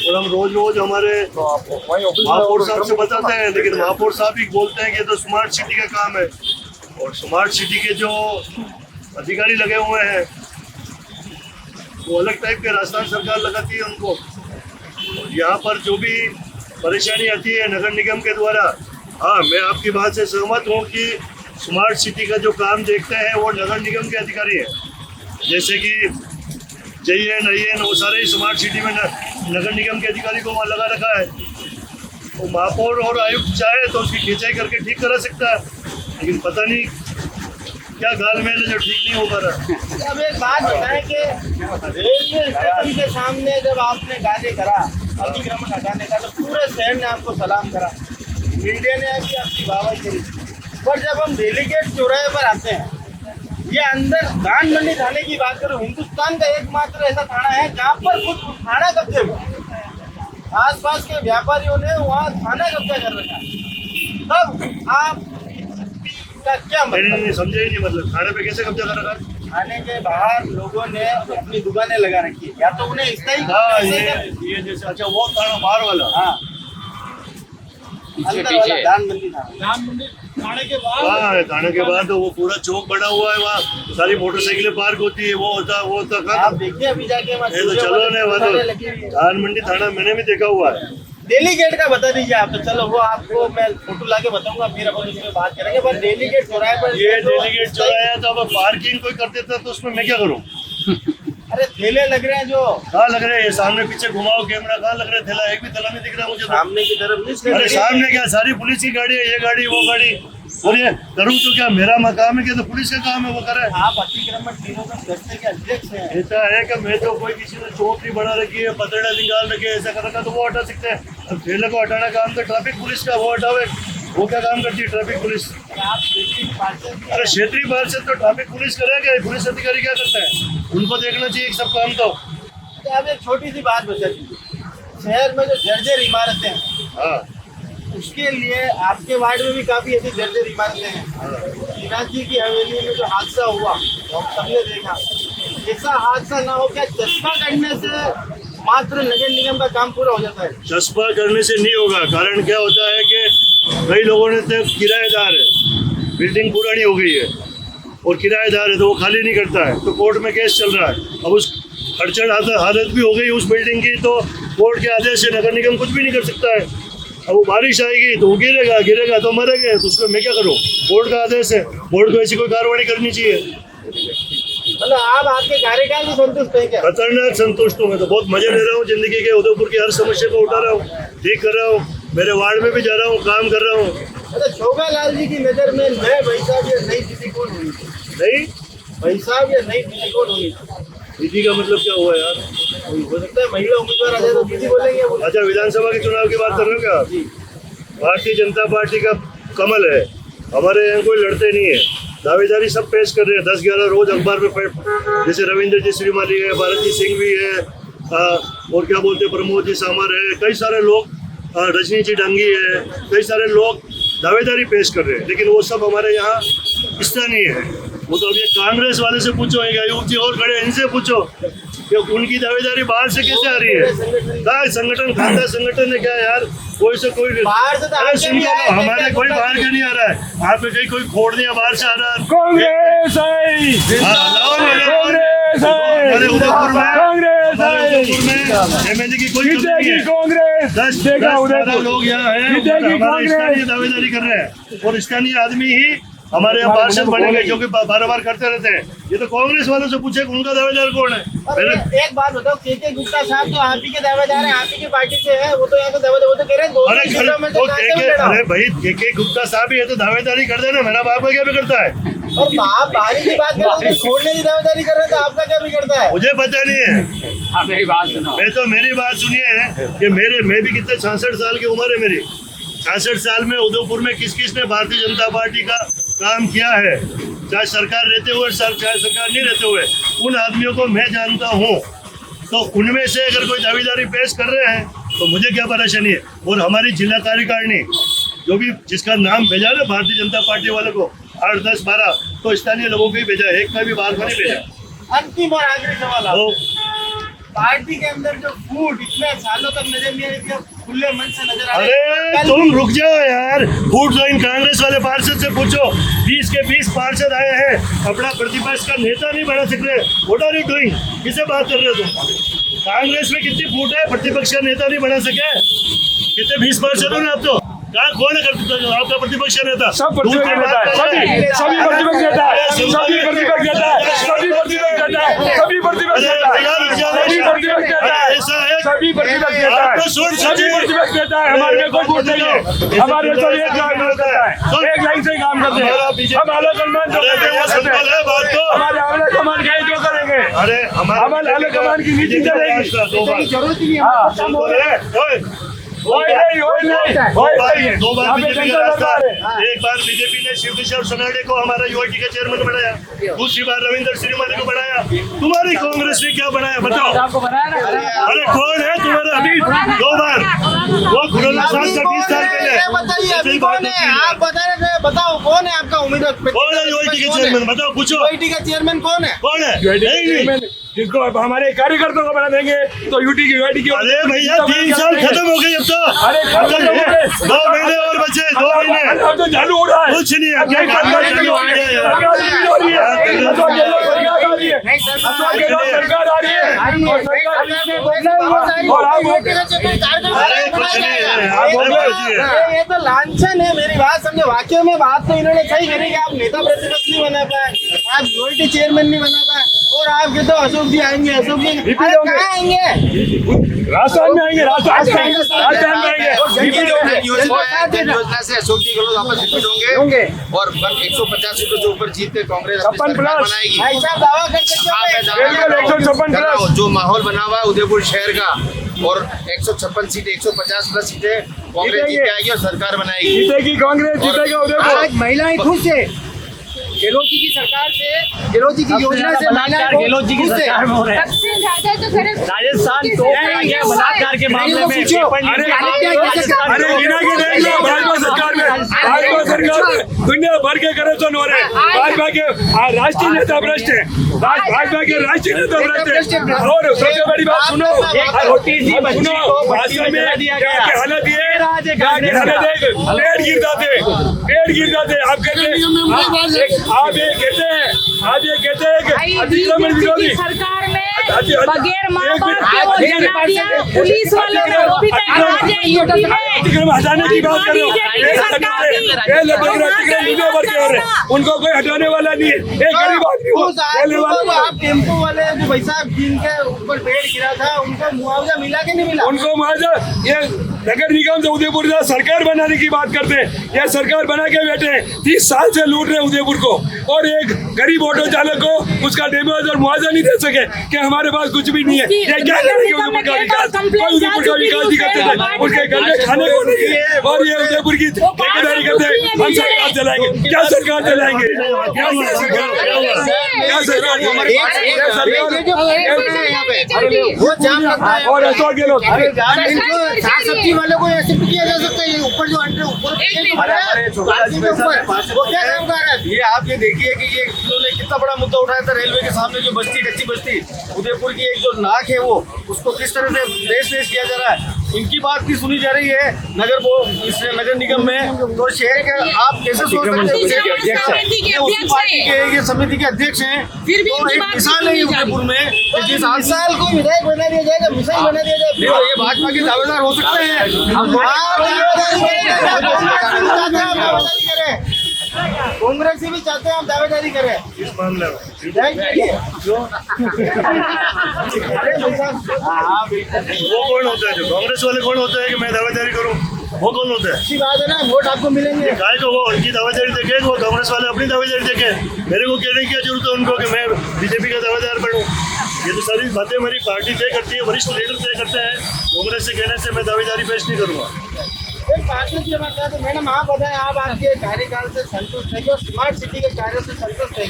और हम रोज रोज हमारे महापौर साहब से बताते हैं, लेकिन महापौर साहब ही बोलते हैं कि ये तो स्मार्ट सिटी का काम है। और स्मार्ट सिटी के जो अधिकारी लगे हुए हैं वो अलग टाइप के, राजस्थान सरकार लगाती है उनको। और यहाँ पर जो भी परेशानी आती है नगर निगम के द्वारा, हाँ मैं आपकी बात से सहमत हूँ कि स्मार्ट सिटी का जो काम देखते हैं वो नगर निगम के अधिकारी हैं, जैसे कि JN, IN वो सारे ही स्मार्ट सिटी में नगर निगम के अधिकारी को वहाँ लगा रखा है। तो महापौर और आयुक्त चाहे तो उसकी खिंचाई करके ठीक करा सकता है, लेकिन पता नहीं क्या गालमेल है जो ठीक नहीं हो पा रहा। अब एक बात बताएं कि रेलवे स्टेशन के सामने जब आपने कार्य करा अतिक्रमण हटाने का, तो पूरे शहर ने आपको सलाम करा, मीडिया ने ऐसी आपकी वाहवाही करी। पर जब हम डेलीगेट चौराहे पर आते हैं, ये अंदर धान मंडी थाने की बात करूं, हिंदुस्तान का एकमात्र ऐसा थाना है जहाँ पर खुद थाना कब्जे हुआ, आसपास के व्यापारियों ने वहाँ थाना कब्जा कर रखा है। तब आप का क्या मतलब? नहीं समझे ही नहीं, मतलब थाने पे कैसे कब्जा कर रखा है? थाने के बाहर लोगों ने अपनी दुकानें लगा रखी है, या तो उन्हें स्थायी ये जैसे अच्छा वो थाना बाहर वाला हाँ अंदर वाला दान मंडी थाने के बाद तो वो पूरा चौक बना हुआ है, वहाँ सारी मोटरसाइकिलें पार्क होती है, वो होता आप देखिए अभी जाके ये तो चलो ने वो तो धान मंडी थाना मैंने भी देखा हुआ है। दिल्ली गेट का बता दीजिए आप, तो चलो वो आपको मैं फोटो लाके बताऊंगा, फिर अपन उसमें बात करेंगे। पर दिल्ली गेट चौराहे पर ये दिल्ली गेट चौराहा है, तो अब पार्किंग कोई कर देता तो उसमें मैं क्या करूँ? अरे ठेले लग रहे हैं जो कहाँ लग रहे हैं? सामने पीछे घुमाओ कैमरा, कहाँ लग रहा है ठेला? एक भी ठेला नहीं दिख रहा मुझे। सामने की तरफ नहीं, अरे सामने क्या सारी पुलिस की गाड़ी है, ये गाड़ी वो गाड़ी, और ये करूँ तो क्या मेरा मकाम है? क्या तो पुलिस का काम है वो करे? आप अतिक्रमण निरोधक दस्ते के अध्यक्ष हैं। ऐसा है कि मैं तो कोई किसी ने चौक नहीं बना रखी है, पतड़ा निकाल रखी है, ऐसा कर रखा तो वो हटा सकते हैं। अब ठेले को हटाना काम तो ट्रैफिक पुलिस का, वो हटावे। वो क्या काम करती है ट्रैफिक पुलिस? अरे क्षेत्रीय पार्षद तो ट्रैफिक पुलिस करेगा, पुलिस अधिकारी क्या करता है? उनको देखना चाहिए सब काम तो। अब एक छोटी सी बात बता दीजिए, शहर में जो जर्जर इमारतें हैं, हाँ उसके लिए आपके वार्ड में भी काफी ऐसी जर्जर इमारतें हैं। श्रीनाथ जी की हवेली में जो हादसा हुआ हम सबने देखा, ऐसा हादसा ना हो, क्या चश्मा करने से मात्र नगर निगम का काम पूरा हो जाता है? चस्पा करने से नहीं होगा। कारण क्या होता है कि कई लोगों ने तो किराएदार है, बिल्डिंग पुरानी हो गई है और किराएदार है तो वो खाली नहीं करता है, तो कोर्ट में केस चल रहा है। अब उस अड़चन हालत भी हो गई उस बिल्डिंग की, तो कोर्ट के आदेश से नगर निगम कुछ भी नहीं कर सकता है। अब वो बारिश आएगी तो वो गिरेगा तो मरेंगे, तो उसको मैं क्या करूँ? कोर्ट का आदेश है, कोर्ट को ऐसी कोई कार्रवाई करनी चाहिए। मतलब आप आपके कार्यकाल से संतुष्ट हैं क्या? खतरनाक संतुष्ट हूँ मैं, तो बहुत मजे ले रहा हूँ जिंदगी के। उदयपुर की हर समस्या को उठा रहा हूँ, ठीक कर रहा हूँ, मेरे वार्ड में भी जा रहा हूँ, काम कर रहा हूँ। अच्छा, शोभा लाल जी की नजर में नए भाई साहब या नई दीदी कौन होनी थी? नहीं भाई साहब या नई दीदी कौन होनी थी? दीदी का मतलब क्या हुआ यार? हो सकता है महिला उम्मीदवार आ जाए तो दीदी बोलेंगे। अच्छा, विधानसभा के चुनाव की बात कर रहे हो क्या आप? भारतीय जनता पार्टी का कमल है, हमारे यहाँ कोई लड़ते नहीं है, दावेदारी सब पेश कर रहे हैं 10-11 रोज अखबार में, जैसे रविंद्र जी श्रीमाली है, भारत जी सिंह भी है, और क्या बोलते हैं प्रमोद जी सामर है, कई सारे लोग, रजनी जी डंगी है, कई सारे लोग दावेदारी पेश कर रहे हैं। लेकिन वो सब हमारे यहाँ स्थानीय है। वो तो अभी कांग्रेस वाले से पूछो, अयूब जी और खड़े, इनसे पूछो कि उनकी दावेदारी बाहर से कैसे आ रही है? क्या संगठन खाता संगठन है क्या यार? कोई से कोई अरे सुन लो, हमारे कोई बाहर का नहीं आ रहा है, आप कहीं कोई खोड़ दिया बाहर से आ रहा है। कांग्रेस हमारे उदयपुर में एमएलए की कोई कांग्रेस 10-12 लोग यहाँ हैं, हमारे स्थानीय दावेदारी कर रहे हैं, और स्थानीय आदमी ही हमारे यहाँ पार्षद बनेंगे, क्योंकि बार करते रहते हैं। ये तो कांग्रेस वालों से पूछे उनका दावेदार कौन है? एक बात बताओ, के गुप्ता साहब तो आप ही के दावेदार हैं, आप ही की पार्टी से है, वो तो यहाँ तो दावेदार, वो तो कह रहे हैं अरे भाई के गुप्ता साहब ही है तो दावेदारी कर देना, मेरा बाप का क्या बिगड़ता है? और आप बाहरी की बात कर रहे हैं, छोड़ने की दावेदारी कर रहे हैं, तो आपका क्या बिगड़ता है? मुझे पता नहीं है, मेरी बात सुनो। मेरी बात सुनिए कि मैं भी कितने 66 साल की उम्र है मेरी। 66 साल में उदयपुर में किस किस ने भारतीय जनता पार्टी का काम किया है, चाहे सरकार रहते हुए चाहे सरकार नहीं रहते हुए, उन आदमियों को मैं जानता हूँ। तो उनमें से अगर कोई दावेदारी पेश कर रहे हैं तो मुझे क्या परेशानी है? और हमारी जिला कार्यकारिणी जो भी जिसका नाम भेजा ना भारतीय जनता पार्टी वालों को 8, 10, 12 तो स्थानीय लोगों को ही भेजा, एक का भी बाहर का नहीं भेजा। अंतिम और आखिरी सवाल, पार्टी के अंदर जो फूट इतने सालों तक नजर नहीं आई, खुले मन से नजर आ रही है। अरे तुम रुक जाओ यार, फूट तो इन कांग्रेस वाले पार्षद से पूछो। 20 के 20 पार्षद आए हैं, अपना प्रतिपक्ष का नेता नहीं बना सक रहे। What are you doing? किससे बात कर रहे हो तुम? कांग्रेस में कितनी फूट है, प्रतिपक्ष का नेता नहीं बना सके? कितने 20 पार्षद हो ना आप तो? कौन है आपका प्रतिपक्ष नेता? सब प्रतिपक्ष नेता है, सभी प्रतिपक्ष नेता है, सभी प्रतिपक्ष नेता है, सभी प्रतिपक्ष नेता है, सभी प्रतिपक्ष नेता है, सभी प्रतिपक्ष नेता है, सभी प्रतिपक्ष नेता है, सभी प्रतिपक्ष नेता है। हमारे में कोई वोट नहीं है, हमारे में सब एक लाइन करता है, एक लाइन से काम करते हैं। हम आला कमान जो करते हैं वो करते हैं, हमारे आला कमान का जो करेंगे, हमारे आला कमान की नीति चलेगी। जरूरत ही नहीं, दो बार बीजेपी का रास्ता, एक बार बीजेपी ने शिव किशोर सोनाडे को हमारा यूआईटी का चेयरमैन बनाया, दूसरी बार रविंद्र श्रीमाली को बनाया। तुम्हारी कांग्रेस ने क्या बनाया बताओ? अरे कौन है तुम्हारा? अभी 2 बार वो खुराना साहब का 20 साल पहले बताइए, अभी कौन है? आप बता रहे थे, बताओ कौन है आपका उम्मीदवार कौन है यूआईटी के चेयरमैन? बताओ, पूछो। यूआईटी का चेयरमैन कौन है? कौन है? चेयरमैन जिसको अब हमारे कार्यकर्ताओं को बना देंगे तो यूटी की यूआईटी की। अरे भैया 3 साल खत्म हो गए अब तो। अरे 2 महीने और बचे, 2 महीने अब तो चालू हो रहा है। कुछ नहीं है। क्या सरकार आ रही है, और ये तो लांछन है। मेरी बात समझे, वाक्यों में बात तो इन्होंने सही करी कि आप नेता प्रतिपक्ष नहीं बना पाए, आप यूआईटी चेयरमैन नहीं बना पाए, और आप कहते हो अशोक जी आएंगे, अशोक जी कहाँ आएंगे? राजस्थान में आएंगे, राजस्थान में आएंगे। योजना से अशोक जी गहलोत वापस रिपीट होंगे और 150 सीटों से ऊपर जीत के कांग्रेस अपनी सरकार बनाएगी। दावा करके जो माहौल बना हुआ है उदयपुर शहर का, और 156 सीटें, 150 प्लस सीटें कांग्रेस जीत के आएगी और सरकार बनाएगी। जीतेगी कांग्रेस, जीतेगा उदयपुर। आज महिलाएं खुश है गहलोत जी की सरकार से, गहलोत जी की योजना से महिलाएं गहलोत जी की सरकार में हो रहे हैं। सबसे ज्यादा तो सिर्फ राजस्थान तो बलात्कार के मामले में अरे गिना के देख लो, भाजपा सरकार में, भाजपा सरकार में दुनिया भर के करप्शन हो रहे हैं। भाजपा के राष्ट्रीय नेता भ्रष्ट है, भाजपा के राष्ट्रीय नेता भ्रष्ट है। और सबसे बड़ी बात सुनो, भाजपा में क्या हालत ये, पेड़ गिर जाते। आप ये कहते हैं कि अतिक्रमण विरोधी सरकार में बगैर माँ बाप के वो जना दिया पुलिस वालों ने, वो भी अतिक्रमण हटाने की बात कर रहे हो। उनको कोई हटाने वाला नहीं है। एक गरीब आदमी, आप टेम्पो वाले जो भाई साहब जिनके ऊपर पेड़ गिरा था, उनको मुआवजा मिला कि नहीं मिला? उनको मुआवजा, ये नगर निगम से उदयपुर से सरकार बनाने की बात करते हैं। ये सरकार बना के बैठे हैं, 30 साल से लूट रहे उदयपुर को, और एक गरीब ऑटो चालक को उसका डैमेज और मुआवजा नहीं दे सके कि हमारे पास कुछ भी नहीं है। ये क्या करेंगे उदयपुर का विकास? कोई उदयपुर का विकास नहीं करते थे, उनके घर में खाने को नहीं है, और ये उदयपुर की ठेकेदारी करते हैं। हम सरकार चलाएंगे, क्या सरकार चलाएंगे? वो जाम लगता है और अशोक गहलोत सब्जी वाले को ऐसे किया जा सकता है। ऊपर जो अंडर ऊपर वो क्या काम कर रहा है? ये आप ये देखिए कि ये इन्होंने कितना बड़ा मुद्दा उठाया था। रेलवे के सामने जो बस्ती, कच्ची बस्ती उदयपुर की एक जो नाक है, वो उसको किस तरह से रेस किया जा रहा है। इनकी बात की सुनी जा रही है नगर निगम में। तो शहर के आप कैसे सोच सकते हैं उसी पार्टी के, ये समिति के अध्यक्ष हैं, फिर भी तो एक मिसाल है उदयपुर में कि जिस साल को विधायक बना दिया जाएगा, मिसाल बना दिया जाएगा। ये भाजपा के दावेदार हो सकते हैं। कांग्रेस भी चाहते हैं हम दावेदारी करें इस मामले में। वो कौन होता है? जो कांग्रेस वाले कौन होता है कि मैं दावेदारी करूं? वो कौन होता है? अच्छी बात है ना, वोट आपको मिलेंगे। गाय को वो उनकी दावेदारी देखे, वो कांग्रेस वाले अपनी दावेदारी देखे। मेरे को कहने की क्या जरूरत है उनको कि मैं बीजेपी का दावेदार बनूं? ये तो सारी बातें हमारी पार्टी तय करती है, वरिष्ठ लीडर तय करते हैं। कांग्रेस से कहने से मैं दावेदारी पेश नहीं करूँगा। तो मैडम आप बताएं, आप आपके कार्यकाल से संतुष्ट है और स्मार्ट सिटी के कार्य से संतुष्ट है?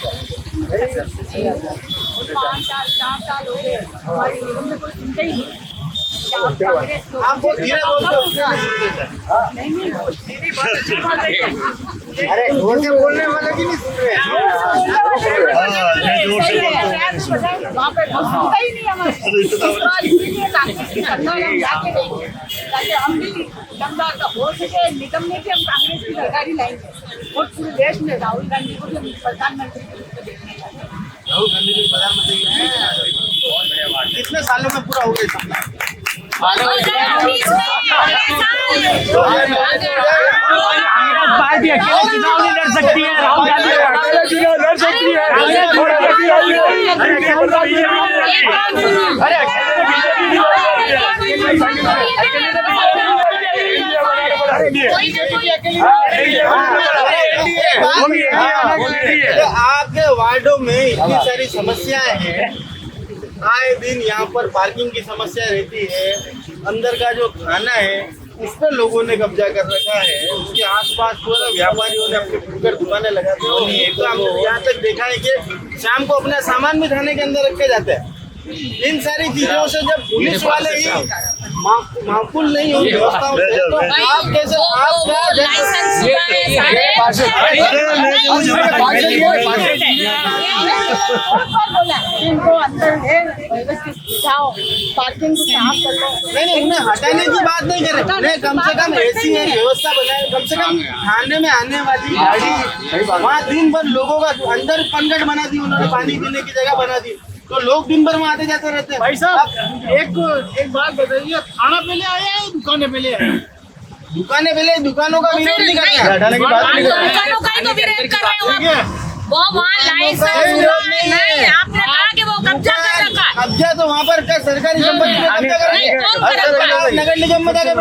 5 साल 4 साल हो गए, हमारी निगम में कोई सुनते ही नहीं। आप बहुत धीरे बोलते हो। अरे जोर से बोलने वाले की नहीं सुन रहे। वहाँ पे सुनता ही नहीं हमारे, इसीलिए कांग्रेस की सरकार हम जाके देंगे ताकि हम भी दमदार का हो सके। निगम में भी हम कांग्रेस की सरकार ही लाएंगे और पूरे देश में राहुल गांधी को भी प्रधानमंत्री के रूप में देखने जाएंगे। राहुल गांधी जी प्रधानमंत्री कितने सालों में पूरा हो गया? पार्टी अकेले चुनाव नहीं लड़ सकती है, राहुल गांधी अकेले चुनाव लड़ सकती है। आपके वार्डों में इतनी सारी समस्याएं हैं, आए दिन यहाँ पर पार्किंग की समस्या रहती है, अंदर का जो खाना है उस पर लोगों ने कब्जा कर रखा है, उसके आसपास पूरा व्यापारियों ने अपने फुटकर दुकानें लगाते हैं। तो यहाँ तक देखा है कि शाम को अपना सामान भी थाने के अंदर रखे जाते हैं। इन सारी चीजों से जब पुलिस वाले ही माकूल नहीं होगी व्यवस्थाओं से, तो आप कैसे नहीं, उन्हें हटाने की बात नहीं कर रहे, नहीं, कम से कम ऐसी व्यवस्था बनाए, कम से कम थाने में आने वाली गाड़ी वहाँ दिन भर लोगों का अंदर पनघट बना दी उन्होंने, पानी पीने की जगह बना दी, तो लोग दिन भर में आते जाते रहते हैं। भाई साहब एक बात बताइए, थाना पहले आया है दुकानें पहले आया? दुकानें पहले, दुकानों का विरोध नहीं कर रहे हैं, हटाने की बात नहीं कर रहे हैं। दुकानों का ही तो विरोध कर रहे हो आप। वो वहाँ लाइसेंस नहीं, आपने कहा कि वो कब्जा कर रखा है। कब्जा तो वहाँ पर सरकारी संपत्ति पे कब्जा करेंगे, नगर निगम में जाकर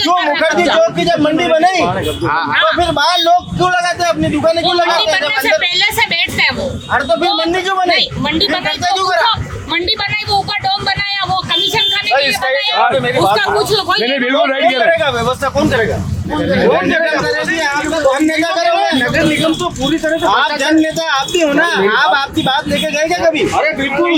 जो मुखर्जी चौक की जब मंडी बनाई तो फिर बाहर लोग क्यों लगाते हैं, अपनी दुकानें क्यों लगाते हैं? पहले से बैठते हैं वो। अरे तो फिर मंडी क्यों बनाई? मंडी बनाई वो ऊपर डोम बनाया, वो कमीशन खाने के लिए बनाया, उसका कुछ कौन करेगा? व्यवस्था कौन करेगा? कौन करेगा? आप जन नेता करोगे, नगर निगम तो पूरी तरह से आप जन नेता आप भी हो ना, आप आपकी बात लेके गए क्या कभी? अरे बिल्कुल,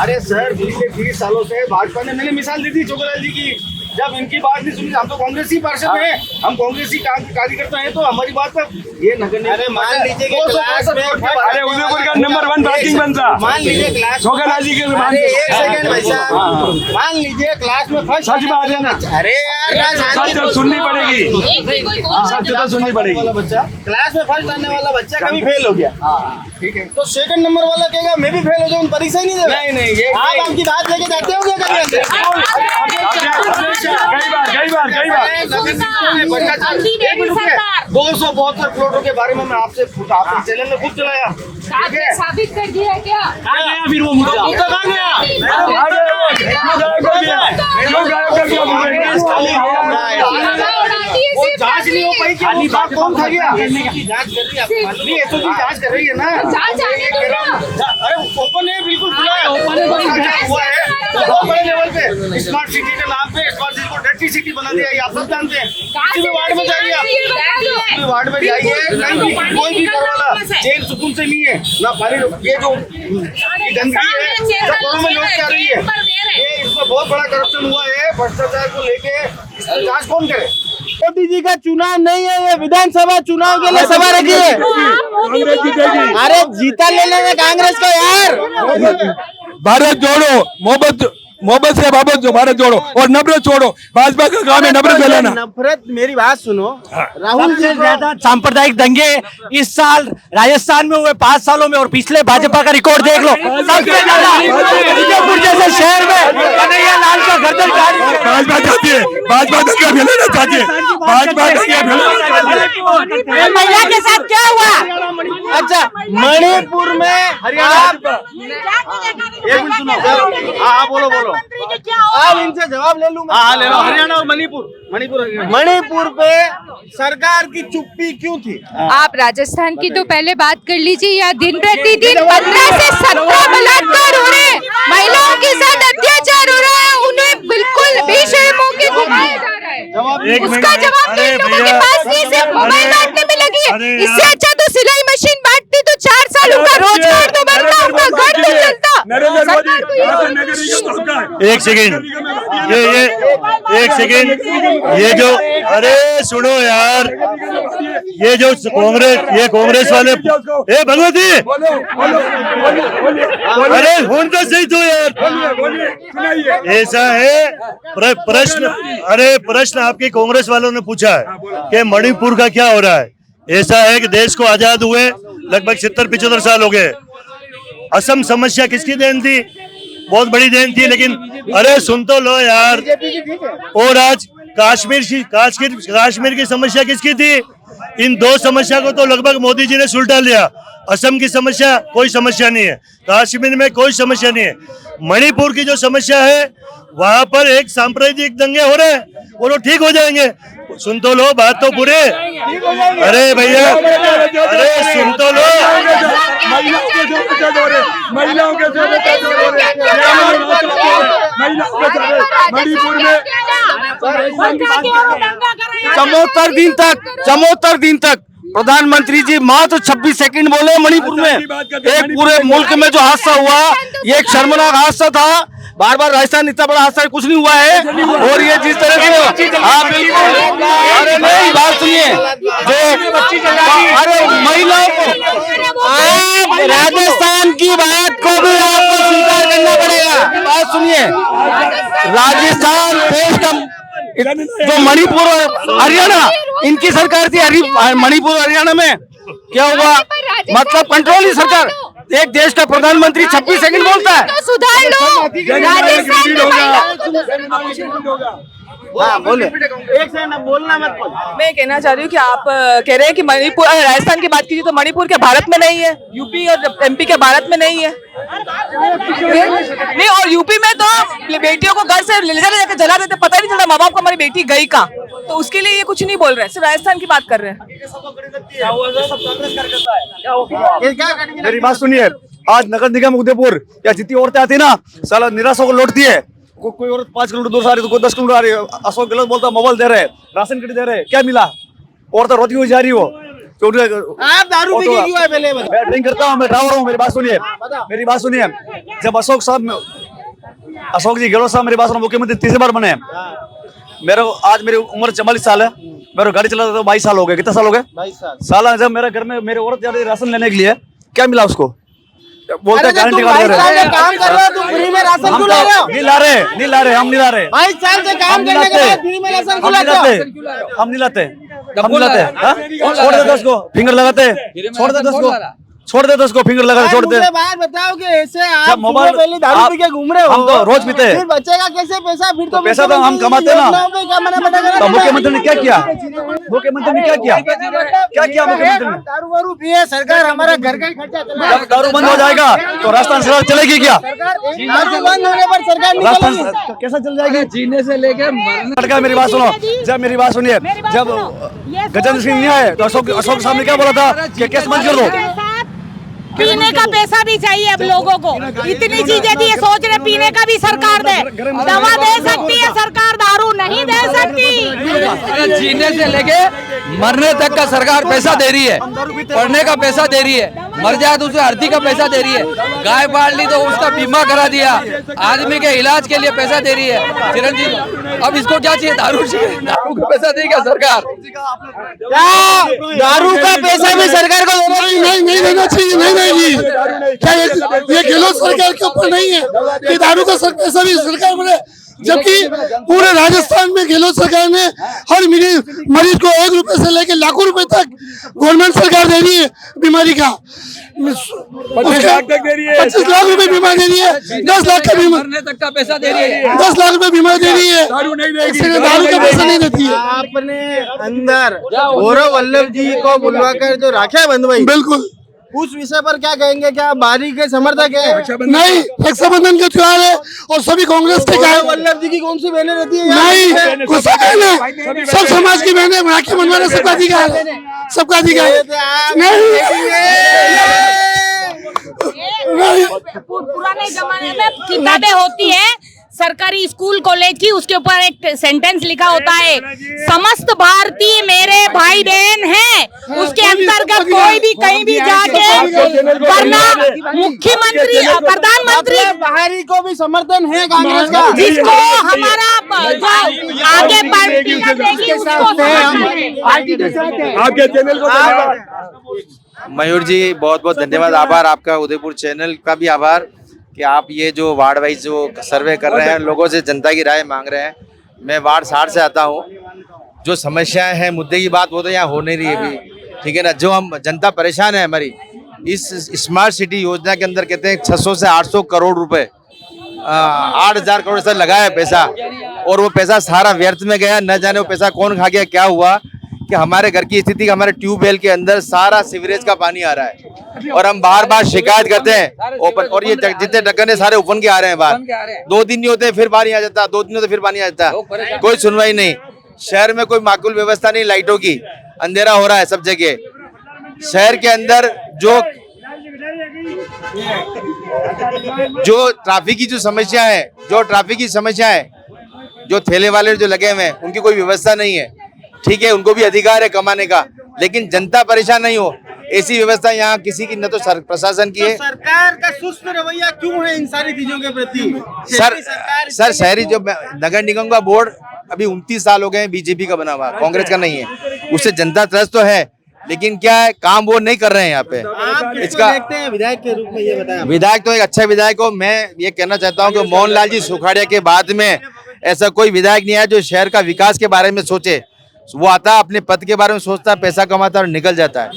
अरे सर पिछले 20 सालों से भाजपा ने, मैंने मिसाल दी थी चोकलाल जी की, जब इनकी बात नहीं सुनी, हम तो कांग्रेसी पार्षद हैं, हम कांग्रेसी कार्यकर्ता हैं, तो हमारी बात पर ये नगर, अरे मान लीजिए कि क्लास में, अरे उदयपुर का नंबर 1 पार्किंग बनता, मान लीजिए क्लास, चोकलाल जी के, अरे एक सेकंड भाई साहब, मान लीजिए क्लास में फर्स्ट, सच बात है ना, अरे यार सच तो सुननी पड़ेगी, सच तो सुननी पड़ेगी। वाला बच्चा, क्लास में फर्स्ट आने वाला बच्चा कभी फेल हो गया, ठीक है, तो सेकंड नंबर वाला कहेगा मैं भी फेल हो जाऊँ, परीक्षा ही नहीं देगा। नहीं, आप आपकी बात लेके जाते हो क्या कभी? कई बार 272 करोड़ के बारे में मैं आपसे चैनल में खुद चलाया, साबित कर दिया क्या? फिर वो मुद्दा कहाँ वो जांच नहीं हो पाई, खाली बात कौन खा गया? जांच कर रही है, जांच कर रही है ना, अरे ओपन है, बिल्कुल खुला है, ओपन हुआ है, बड़े लेवल पे स्मार्ट सिटी के नाम पे स्मार्ट सिटी को डर्टी सिटी बना दिया, ये आप सब जानते हैं। किसी भी वार्ड में जाइए, आप वार्ड में जाइए, कोई भी घर वाला चैन सुकून से नहीं है ना, पानी, ये जो गंदगी है घरों में लोग क्या रही है, ये इसमें बहुत बड़ा करप्शन हुआ है, भ्रष्टाचार को लेके इसकी जांच कौन करे? मोदी जी का चुनाव नहीं है, ये विधानसभा चुनाव के लिए सभा रखी है, अरे जीता ले लेंगे कांग्रेस को यार। भारत जोड़ो, मोहब्बत से बाबत जो भारत जोड़ो और नफरत छोड़ो, भाजपा का काम है नफरत फैलाना। नफरत, मेरी बात सुनो, राहुल जी ज्यादा सांप्रदायिक दंगे इस साल राजस्थान में हुए 5 सालों में, और पिछले भाजपा का रिकॉर्ड देख लो, सबसे ज्यादा उदयपुर जैसे शहर में कन्हैया लाल का गर्दन भाजपा चाहती है, भाजपा दंगा फैलाना चाहती है, भाजपा दंगा फैलाना। महिला के साथ क्या हुआ? अच्छा, मणिपुर में आप एक मिनट सुनो, हाँ बोलो, आप इनसे जवाब ले लूंगा। हाँ ले लो, हरियाणा और मणिपुर पे सरकार की चुप्पी क्यों थी? आप राजस्थान की तो पहले बात कर लीजिए, यहाँ दिन प्रतिदिन 15 से 17 बलात्कार हो रहे हैं, महिलाओं के साथ अत्याचार हो रहा है, उन्हें बिल्कुल बेशर्मों के घुमाया जा रहा है, उसका जवाब तो इन लोगों के पास नहीं, सिर्फ मोबाइल बांटने में लगी है। इससे अच्छा तो सिलाई मशीन बांटती तो 4 साल उनका रोजगार तो बनता, उनका घर तो चलता। एक सेकेंड, एक सेकेंड, ये जो, अरे सुनो यार, ये जो कांग्रेस वाले, ए भगवती, अरे फोन तो सही तो यार, ऐसा है प्रश्न आपके कांग्रेस वालों ने पूछा है कि मणिपुर का क्या हो रहा है। ऐसा है कि देश को आजाद हुए लगभग 70-75 साल हो गए, असम समस्या किसकी देन थी? बहुत बड़ी देन थी, लेकिन अरे सुन तो लो यार, और आज कश्मीर की समस्या किसकी थी? इन 2 समस्या को तो लगभग मोदी जी ने सुलटा लिया। असम की समस्या कोई समस्या नहीं है, कश्मीर में कोई समस्या नहीं है, मणिपुर की जो समस्या है वहां पर एक सांप्रदायिक दंगे हो रहे हैं, वो लोग ठीक हो जाएंगे। सुन तो लो, बात तो पूरे, अरे भैया, अरे सुन तो लो, महिलाओं के मणिपुर में 74 दिन तक प्रधानमंत्री जी मात्र 26 सेकंड बोले मणिपुर में। एक पूरे मुल्क में जो हादसा हुआ ये एक शर्मनाक हादसा था। बार बार राजस्थान इतना बड़ा हादसा कुछ नहीं हुआ है। और ये जिस तरह से हाँ बिल्कुल, अरे नहीं बात सुनिए, जो अरे महिलाओं को आप राजस्थान की बात को भी आपको स्वीकार करना पड़ेगा। बात सुनिए, राजस्थान देश का जो मणिपुर और हरियाणा इनकी सरकार थी। मणिपुर हरियाणा में क्या हुआ, मतलब कंट्रोल ही सरकार। एक देश का प्रधानमंत्री 26 सेकंड बोलता है। तो सुधार लो हाँ बोले, एक सेकंड बोलना मत बोल। मैं कहना चाह रही हूँ कि आप कह रहे हैं कि मणिपुर राजस्थान की बात कीजिए तो मणिपुर के भारत में नहीं है, यूपी और एमपी के भारत में नहीं है। नहीं, और यूपी में तो बेटियों को घर से ले जाते जला देते, पता नहीं चलता माँ बाप को हमारी बेटी गई कहाँ, तो उसके लिए ये कुछ नहीं बोल रहे, सिर्फ राजस्थान की बात कर रहे हैं। मेरी बात सुनिए, आज नगर निगम उदयपुर या जितनी औरतें आती ना साला निराशा को लौटती है। कोई औरत 5 किलोमीटर दूर से आ रही है, तो कोई 10 किलोमीटर आ रही है। अशोक गहलोत बोलता मोबाइल दे रहे, राशन किट दे रहे, क्या मिला? औरतें रोती हुई जा रही हो। आप दारू पी के क्यों अवेलेबल? मैं ड्रिंक करता हूँ, मैं ड्राइवर हूँ। मेरी बात सुनिए, मेरी बात सुनिए। जब अशोक जी गहलोत साहब मेरी बात सुनो, मुख्यमंत्री तीसरी बार बने। आज मेरी उम्र 44 साल है, मेरे गाड़ी चलाता तो 22 साल हो गए। कितना साल हो गए? 22 साल। साला जब मेरे घर में मेरी औरत जा रही है राशन लेने के लिए, क्या मिला उसको? बोलते गारंटी काम कर रहे हो, तुम फ्री में राशन क्यों ला रहे हो? नहीं ला रहे, हम नहीं ला रहे। 22 साल से काम करने के बाद फ्री में राशन क्यों लाते हो? हम नहीं लाते। छोड़ दे 10 को फिंगर लगाते, छोड़ दे 10 को, छोड़ दे 10 को फिंगर लगा छोड़ दे। बात बताओ कि ऐसे आप मोबाइल पहले दारू पी के घूम रहे हो, हम तो रोज पीते हैं। फिर बचेगा कैसे पैसा? फिर तो पैसा तो हम कमाते ना। तो मुख्यमंत्री ने क्या किया? मुख्यमंत्री ने क्या किया? क्या किया मुख्यमंत्री ने? दारू वारू पिए सरकार, हमारा घर का खर्चा चला। जब दारू बंद हो जाएगा तो राजस्थान सरकार चलेगी क्या? दारू बंद होने पर सरकार राजस्थान कैसा चल जाएगी? जीने से लेके मरने। मेरी बात सुनो, जब मेरी बात सुनिए, जब गजेंद्र सिंह नहीं आए तो अशोक साहब ने क्या बोला था कि केस बंद कर दो। पीने का पैसा भी चाहिए अब लोगों को, इतनी चीजें दी, सोच रहे पीने का भी सरकार दे, दवा दे सकती है सरकार, दारू नहीं दे सकती। जीने से लेके मरने तक का सरकार पैसा दे रही है, पढ़ने का पैसा दे रही है, मर जाए तो उसे आर्थिक का पैसा दे रही है, गाय पाल ली तो उसका बीमा करा दिया, आदमी के इलाज के लिए पैसा दे रही है। चिरंजीवी अब इसको क्या चाहिए? दारू चाहिए, दारू का पैसा देगा सरकार? दारू का पैसा भी सरकार को नहीं देना चाहिए, नहीं देगी। क्या ये गहलोत सरकार के ऊपर नहीं है कि दारू का पैसा भी सरकार बने, जबकि पूरे राजस्थान में गहलोत सरकार ने हर मरीज को 1 रुपए से लेकर लाखों रुपए तक गवर्नमेंट सरकार दे रही है बीमारी का। 25 लाख तक दे रही है, 25 लाख रुपए बीमा दे रही है, 10 लाख का बीमा, मरने तक का पैसा दे रही है, 10 लाख रुपए बीमा दे रही है। दारू नहीं देगी, दारू का पैसा नहीं देती है। आपने अंदर गौरव वल्लभ जी को बुलवाकर जो राखा है बंधुभाई, बिल्कुल उस विषय पर क्या कहेंगे? क्या बारी के समर्थक है? नहीं, रक्षाबंधन का त्योहार है और सभी कांग्रेस के गौरव वल्लभ जी की कौन सी बहनें रहती है? नहीं, गुस्सा है, सब समाज की बहनें राखी बनवाना सबका अधिकार है, सबका अधिकार है। पुराने जमाने में किताबें होती है सरकारी स्कूल कॉलेज की, उसके ऊपर एक सेंटेंस लिखा होता है, समस्त भारतीय मेरे भाई बहन हैं, उसके अंतर्गत कोई भी कहीं भी जाके वरना मुख्यमंत्री प्रधानमंत्री बाहरी को भी समर्थन है कांग्रेस का, जिसको हमारा जो आगे पार्टी देगी उसको आपके चैनल को मयूर जी बहुत बहुत धन्यवाद, आभार आपका, उदयपुर चैनल का भी आभार कि आप ये जो वार्ड वाइज जो सर्वे कर रहे हैं, लोगों से जनता की राय मांग रहे हैं। मैं वार्ड 60 से आता हूँ, जो समस्याएं हैं, मुद्दे की बात वो तो यहाँ हो नहीं रही है अभी, ठीक है ना। जो हम जनता परेशान है हमारी इस स्मार्ट सिटी योजना के अंदर, कहते हैं 600 से 800 करोड़ रुपए, 8000 करोड़ से लगा है पैसा, और वो पैसा सारा व्यर्थ में गया। न जाने वो पैसा कौन खा गया, क्या हुआ कि हमारे घर की स्थिति, हमारे ट्यूबवेल के अंदर सारा सीवरेज का पानी आ रहा है और हम बार बार शिकायत करते हैं ओपन, और ये जितने ढक्कन है सारे ओपन के आ रहे हैं बाहर, 2 दिन नहीं होते फिर पानी आ जाता, 2 दिन होते फिर पानी आ जाता, कोई सुनवाई नहीं। शहर में कोई माकूल व्यवस्था नहीं, लाइटों की, अंधेरा हो रहा है सब जगह। शहर के अंदर जो ट्रैफिक की जो समस्या है, जो ठेले वाले जो लगे हुए हैं, उनकी कोई व्यवस्था नहीं है, ठीक है, उनको भी अधिकार है कमाने का, लेकिन जनता परेशान नहीं हो, ऐसी व्यवस्था यहाँ किसी की न तो प्रशासन की है। सरकार का सुस्त रवैया क्यों है इन सारी चीजों के प्रति? सर शहरी जो नगर निगम का बोर्ड अभी 29 साल हो गए हैं, बीजेपी का बना हुआ, कांग्रेस का नहीं है। उससे जनता त्रस्त तो है, लेकिन क्या है, काम वो नहीं कर रहे हैं यहाँ पे। आप इसका देखते हैं विधायक के रूप में, ये बताएं। विधायक तो एक अच्छा विधायक हो। मैं ये कहना चाहता हूँ कि मोहनलाल जी सुखाड़िया के बाद में ऐसा कोई विधायक नहीं है जो शहर का विकास के बारे में सोचे। वो आता है, अपने पद के बारे में सोचता है, पैसा कमाता है और निकल जाता है।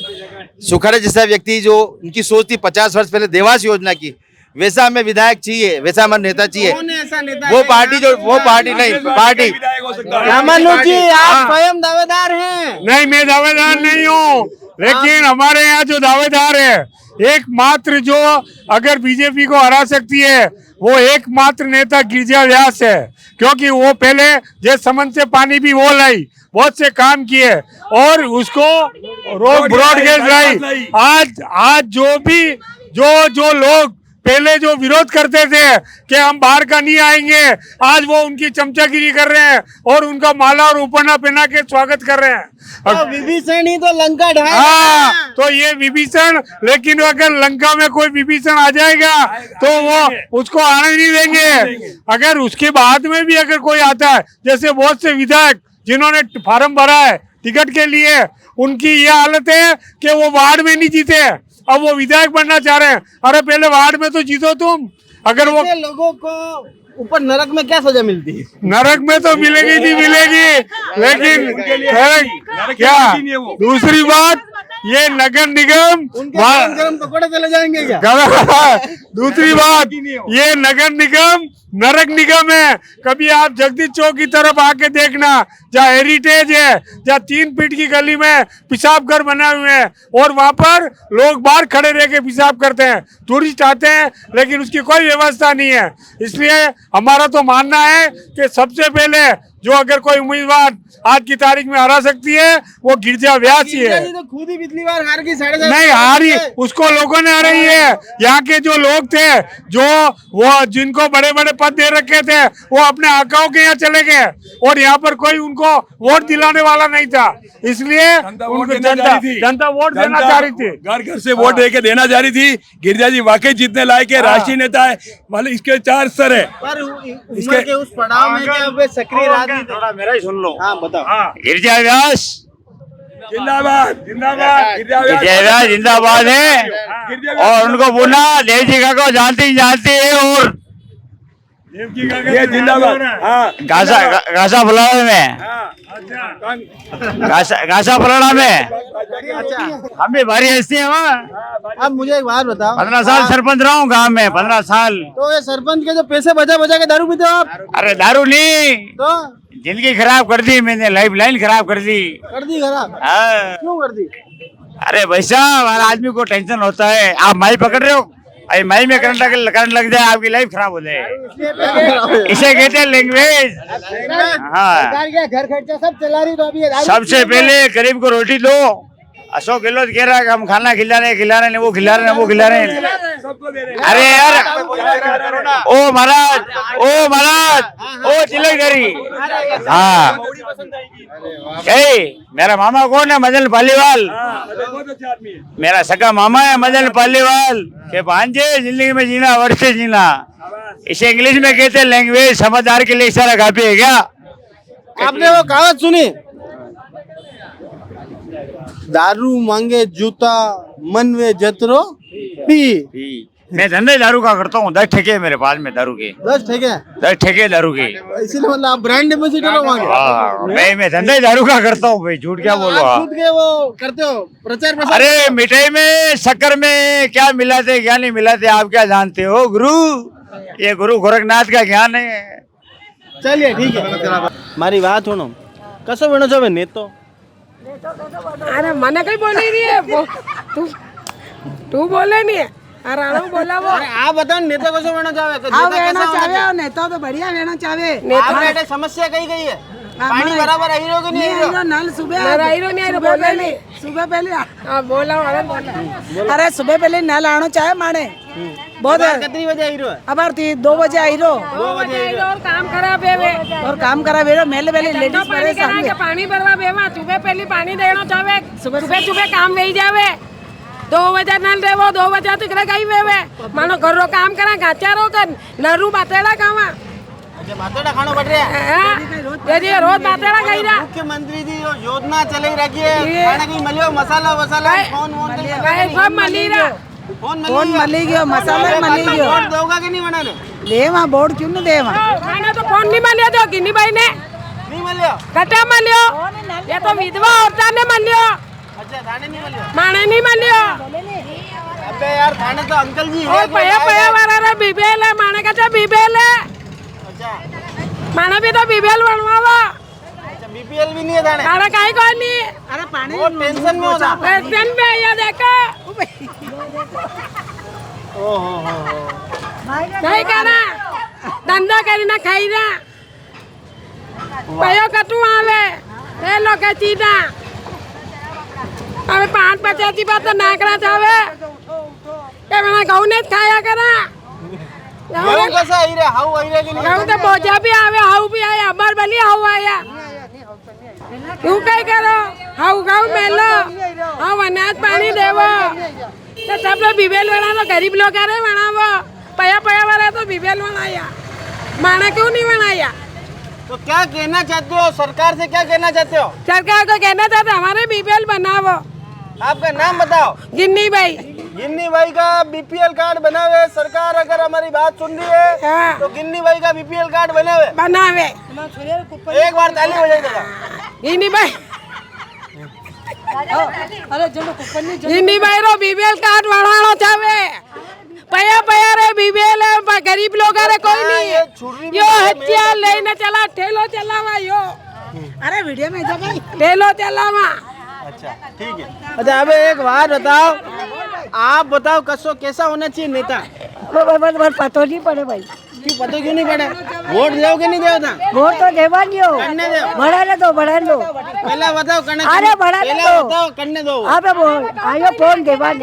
सुखाड़िया जैसा व्यक्ति जो उनकी सोच थी 50 वर्ष पहले देवास योजना की, वैसा हमें विधायक चाहिए, वैसा हमें नेता चाहिए। वो पार्टी नहीं, पार्टी। रामानुज जी, आप स्वयं दावेदार हैं? नहीं, मैं दावेदार नहीं हूँ, लेकिन हमारे यहाँ जो दावेदार है, एकमात्र जो अगर बीजेपी को हरा सकती है वो एकमात्र नेता गिरिजा व्यास है, क्योंकि वो पहले जैसे समन से पानी भी वो लाई, बहुत से काम किए और उसको ब्रॉडगेज लाई। आज जो लोग पहले जो विरोध करते थे कि हम बाहर का नहीं आएंगे, आज वो उनकी चमचागिरी कर रहे हैं और उनका माला और उपना पहना के स्वागत कर रहे हैं। तो विभीषण ही तो लंका ढाया। हाँ, तो ये विभीषण, लेकिन अगर लंका में कोई विभीषण आ जाएगा तो वो उसको आने नहीं देंगे। अगर उसके बाद में भी अगर कोई आता है, जैसे बहुत से विधायक जिन्होंने फार्म भरा है टिकट के लिए, उनकी ये हालत है कि वो वार्ड में नहीं जीते, अब वो विधायक बनना चाह रहे हैं। अरे पहले वार्ड में तो जीतो तुम। अगर वो लोगों को ऊपर नरक में क्या सजा मिलती है? नरक में तो मिलेगी, लेकिन क्या दूसरी बात, ये नगर निगम गरम पकौड़े चले जाएंगे क्या? दूसरी बात, ये नगर निगम नरक निगम है। कभी आप जगदीश चौक की तरफ आके देखना, जहाँ हेरिटेज है, जहाँ 3 फीट की गली में पेशाब घर बने हुए हैं और वहाँ पर लोग बाहर खड़े रह के पेशाब करते हैं। टूरिस्ट आते हैं लेकिन उसकी कोई व्यवस्था नहीं है। इसलिए हमारा तो मानना है कि सबसे पहले जो अगर कोई उम्मीदवार आज की तारीख में हरा सकती है वो गिरिजा व्यास ही है। तो खुद ही पिछली बार हार गई, नहीं हारी, उसको लोगों ने हराई है। यहाँ के जो लोग थे, जो वो जिनको बड़े बड़े पद दे रखे थे, वो अपने आकाओं के यहाँ चले गए और यहाँ पर कोई उनको वोट दिलाने वाला नहीं था। इसलिए जनता वोट देना चाह रही थी, घर घर से वोट लेके देना चाह रही थी। गिरिजा जी वाकई जीतने लायक है, राष्ट्रीय नेता है, मतलब इसके 4 स्तर है। पर उम्र के उस पड़ाव में क्या वे सक्रिय राजनीति? थोड़ा मेरा ही सुन लो। हाँ बताओ। गिरिजा व्यास जिंदाबाद, जिंदाबाद, गिरिजा व्यास जिंदाबाद है। और उनको बोला देव जी का को जानती है और ये जिंदाबाद। हाँ, गासा फुलाड़ा में, गासा फुलाड़ा में हम भी भारी हस्ती है वहाँ। अब मुझे एक बात बताओ, 15 साल सरपंच रहा हूँ गाँव में, 15 साल। तो ये सरपंच के जो पैसे बचा के दारू पीते हो आप? अरे दारू नहीं, तो जिंदगी खराब कर दी मैंने, लाइफ लाइन खराब कर दी। खराब? क्यों कर दी? अरे भैसा, हमारा आदमी को टेंशन होता है। आप माई पकड़ रहे हो, अरे माई में करंट लग जाए, आपकी लाइफ खराब हो जाए। इसे कहते हैं लैंग्वेज। हाँ, घर खर्चा सब चला रही, तो अभी सबसे पहले गरीब को रोटी दो। अशोक गहलोत कह रहा है कि हम खाना खिला रहे हैं, वो खिला रहे हैं। अरे यार, ओ महाराज, ओ तिलकधारी। हाँ, मेरा मामा कौन है? मदन पालीवाल। मेरा सगा मामा है मदन पालीवाल के भांजे। जिंदगी में जीना वर्ष से जीना, इसे इंग्लिश में कहते हैं लैंग्वेज। समझदार के लिए इशारा काफी है क्या? आपने वो कहावत सुनी, दारू मांगे जूता, मन में जतरो पी। मैं धंधे दारू का करता हूँ। 10 ठेके मेरे पास में दारू के। 10 ठेके? 10 ठेके दारू के। इसीलिए मतलब आप ब्रांड एम्बेसडर हो वहाँ के? मैं धंधे दारू का करता हूँ भाई, झूठ क्या बोलो आप। खुद के वो करते हो प्रचार प्रसार? अरे मिठाई में शक्कर में क्या मिलाते क्या नहीं मिलाते आप क्या जानते हो गुरु? ये गुरु गोरखनाथ का ज्ञान है। चलिए ठीक है, मारी बात सुनो। कसो बनो छो नेतो? अरे मैंने कहीं बोली नहीं है, तू बोले नहीं है। अरे बोला वो। अरे आप बताओ नेता कसो बनो चाहे? नेता तो बढ़िया रहना चाहे। नेता समस्या कही गई है? पानी बराबर आई रहो कि नहीं आई रहो? नल सुबह आई रहो नहीं आई रहो बोला नहीं सुबह पहले बोला अरे सुबह पहले नल आना चाहे माने बहुत कितनी बजे आई रहो? अब 2 बजे आई रहो 2 बजे आई रहो और काम खराब है और काम खराब है मेले पहले लेडीज परेशान है पानी भरवा बेवा सुबह पहले पानी देना चाहे सुबह काम वही जावे 2 बजे नल देवो 2 बजे तक गई वेवे मानो घर रो काम करा गाचारो कर नरू बातेड़ा कावा अच्छा बातेड़ा खानो पड़ रहा है ये रोज बातेड़ा गई रहा मुख्यमंत्री जी जो योजना चलाई रखी है खाने की मलियो मसाला वसाला कौन सब मली रहा कौन मली गयो मसाला मली गयो वोट दोगा कि नहीं बनाने? देवा बोर्ड क्यों नहीं देवा खाना तो कौन नहीं मलियो तो गिनी भाई ने नहीं मलियो कटा मलियो ये तो विधवा औरतां ने मलियो अच्छा थाने नहीं मलियो माने नहीं मलियो अबे यार थाने तो अंकल जी और पया पया वाला रे बीबेल है माने का तो बीबेल है अच्छा माने भी तो बीबेल बनवावा अच्छा बीपीएल भी नहीं है थाने? खाना काहे कोई नहीं अरे पानी वो टेंशन में होता टेंशन में ये देखो ओहो हो नहीं करा धंधा करी ना खाई ना पयो कटू आवे ए लोग चीजा अबे 5 की बात तो ना करा चाहे ये मैंने गाँव ने खाया करा गेहूं कैसा आई रे हाउ आई रे कि नहीं? गाँव तो बोझा भी आवे हाउ भी आया अमर बली हाउ आया क्यों कहीं करो हाउ गाँव मेलो हाउ अनाज पानी देवो तो सब लोग बीबेल बना तो गरीब लोग आ रहे बनावो पया पया वाला तो बीबेल बनाया माना क्यों नहीं बनाया? तो क्या कहना चाहते हो सरकार से? क्या कहना चाहते हो? सरकार को कहना चाहते हमारे बीपीएल बनावो। आपका नाम बताओ। गिन्नी भाई। गिन्नी भाई का बीपीएल कार्ड बनावे सरकार। अगर हमारी बात सुन रही है तो गिन्नी भाई का बीपीएल कार्ड बनावे। एक बार ताली हो जाएगा गिन्नी भाई। गिन्नी भाई रो बीपीएल कार्ड बनाना चाहे पया पया रे बीबीएल है गरीब लोग अरे कोई नहीं है यो हथियार लेने चला ठेलो चलावा यो अरे वीडियो में ठेलो चलावा। अच्छा ठीक है। अच्छा अबे एक बात बताओ आप बताओ कसो कैसा होना चाहिए नेता? पता नहीं पड़े भाई। क्यों पता क्यों नहीं पड़े? वोट दो कि नहीं दो? वोट तो देवा नहीं हो बढ़ा दो पहला बताओ करने अरे बढ़ा दो बताओ करने दो। आयो फोन देवा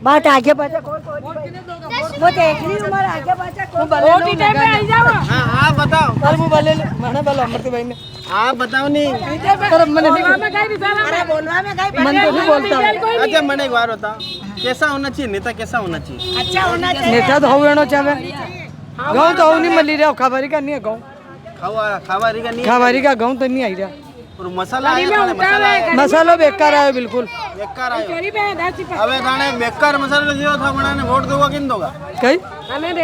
बात आगे पाछा वो देख रही उम्र आगे पाछा वोट ही टाइम पे आई जाओ। हां आप बताओ पर वो बोले मैंने बोला अमृत भाई ने आप बताओ नहीं पर मैंने अरे बोलवा में गई मन तो नहीं बोलता। अच्छा मैंने एक बार बताओ कैसा होना चाहिए नेता? कैसा होना चाहिए? अच्छा होना चाहिए नेता तो होना चाहिए। गांव तो नहीं मिल रहा खबारी का नहीं है गांव खावारी का नहीं खबारी का गांव तो नहीं आई रहा और मसाला आया मसाला बेकार आया बिल्कुल बेकार आया। अबे थाने बेकार मसाला दियो था बनाने वोट दोगा कि नहीं दोगा? कई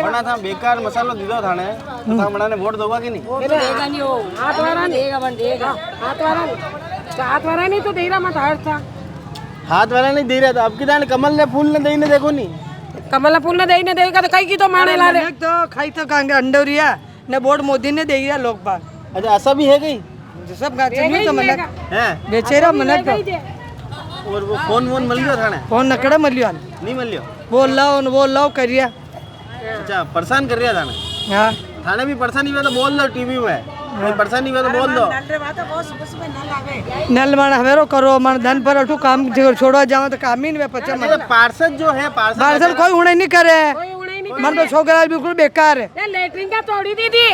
बना था बेकार मसाला दियो थाने तो था बनाने वोट दोगा कि नहीं? देगा नहीं हो हाथ वाला देगा हाथ वाला नहीं तो दे रहा मत हाथ था हाथ वाला नहीं दे रहा था। अब की दान कमल ने फूल ने दही ने देखो नहीं कमला फूल ने दही ने देगा तो कई की तो माने ला रहे तो खाई तो अंडोरिया ने वोट मोदी ने दे दिया लोग बात। अच्छा ऐसा भी है कहीं सब गाची तो मन है बेचेरा मन तो और वो फोन मिल गया थाने? फोन नकड़ा मिल लियो नहीं मिल लियो बोल लो करिया। अच्छा परेशान कर रहा थाने? हाँ थाने भी परेशानी हुआ तो बोल दो टीवी में कोई परेशानी हुआ तो बोल दो। नल मन हमेरो करो मन धन पर अठू काम छोड़ो जाओ तो काम ही नहीं पचा। पार्षद जो है पार्षद कोई उड़े नहीं करे मन तो छोकरा बिल्कुल बेकार है। लेटरिन का तोड़ी दी थी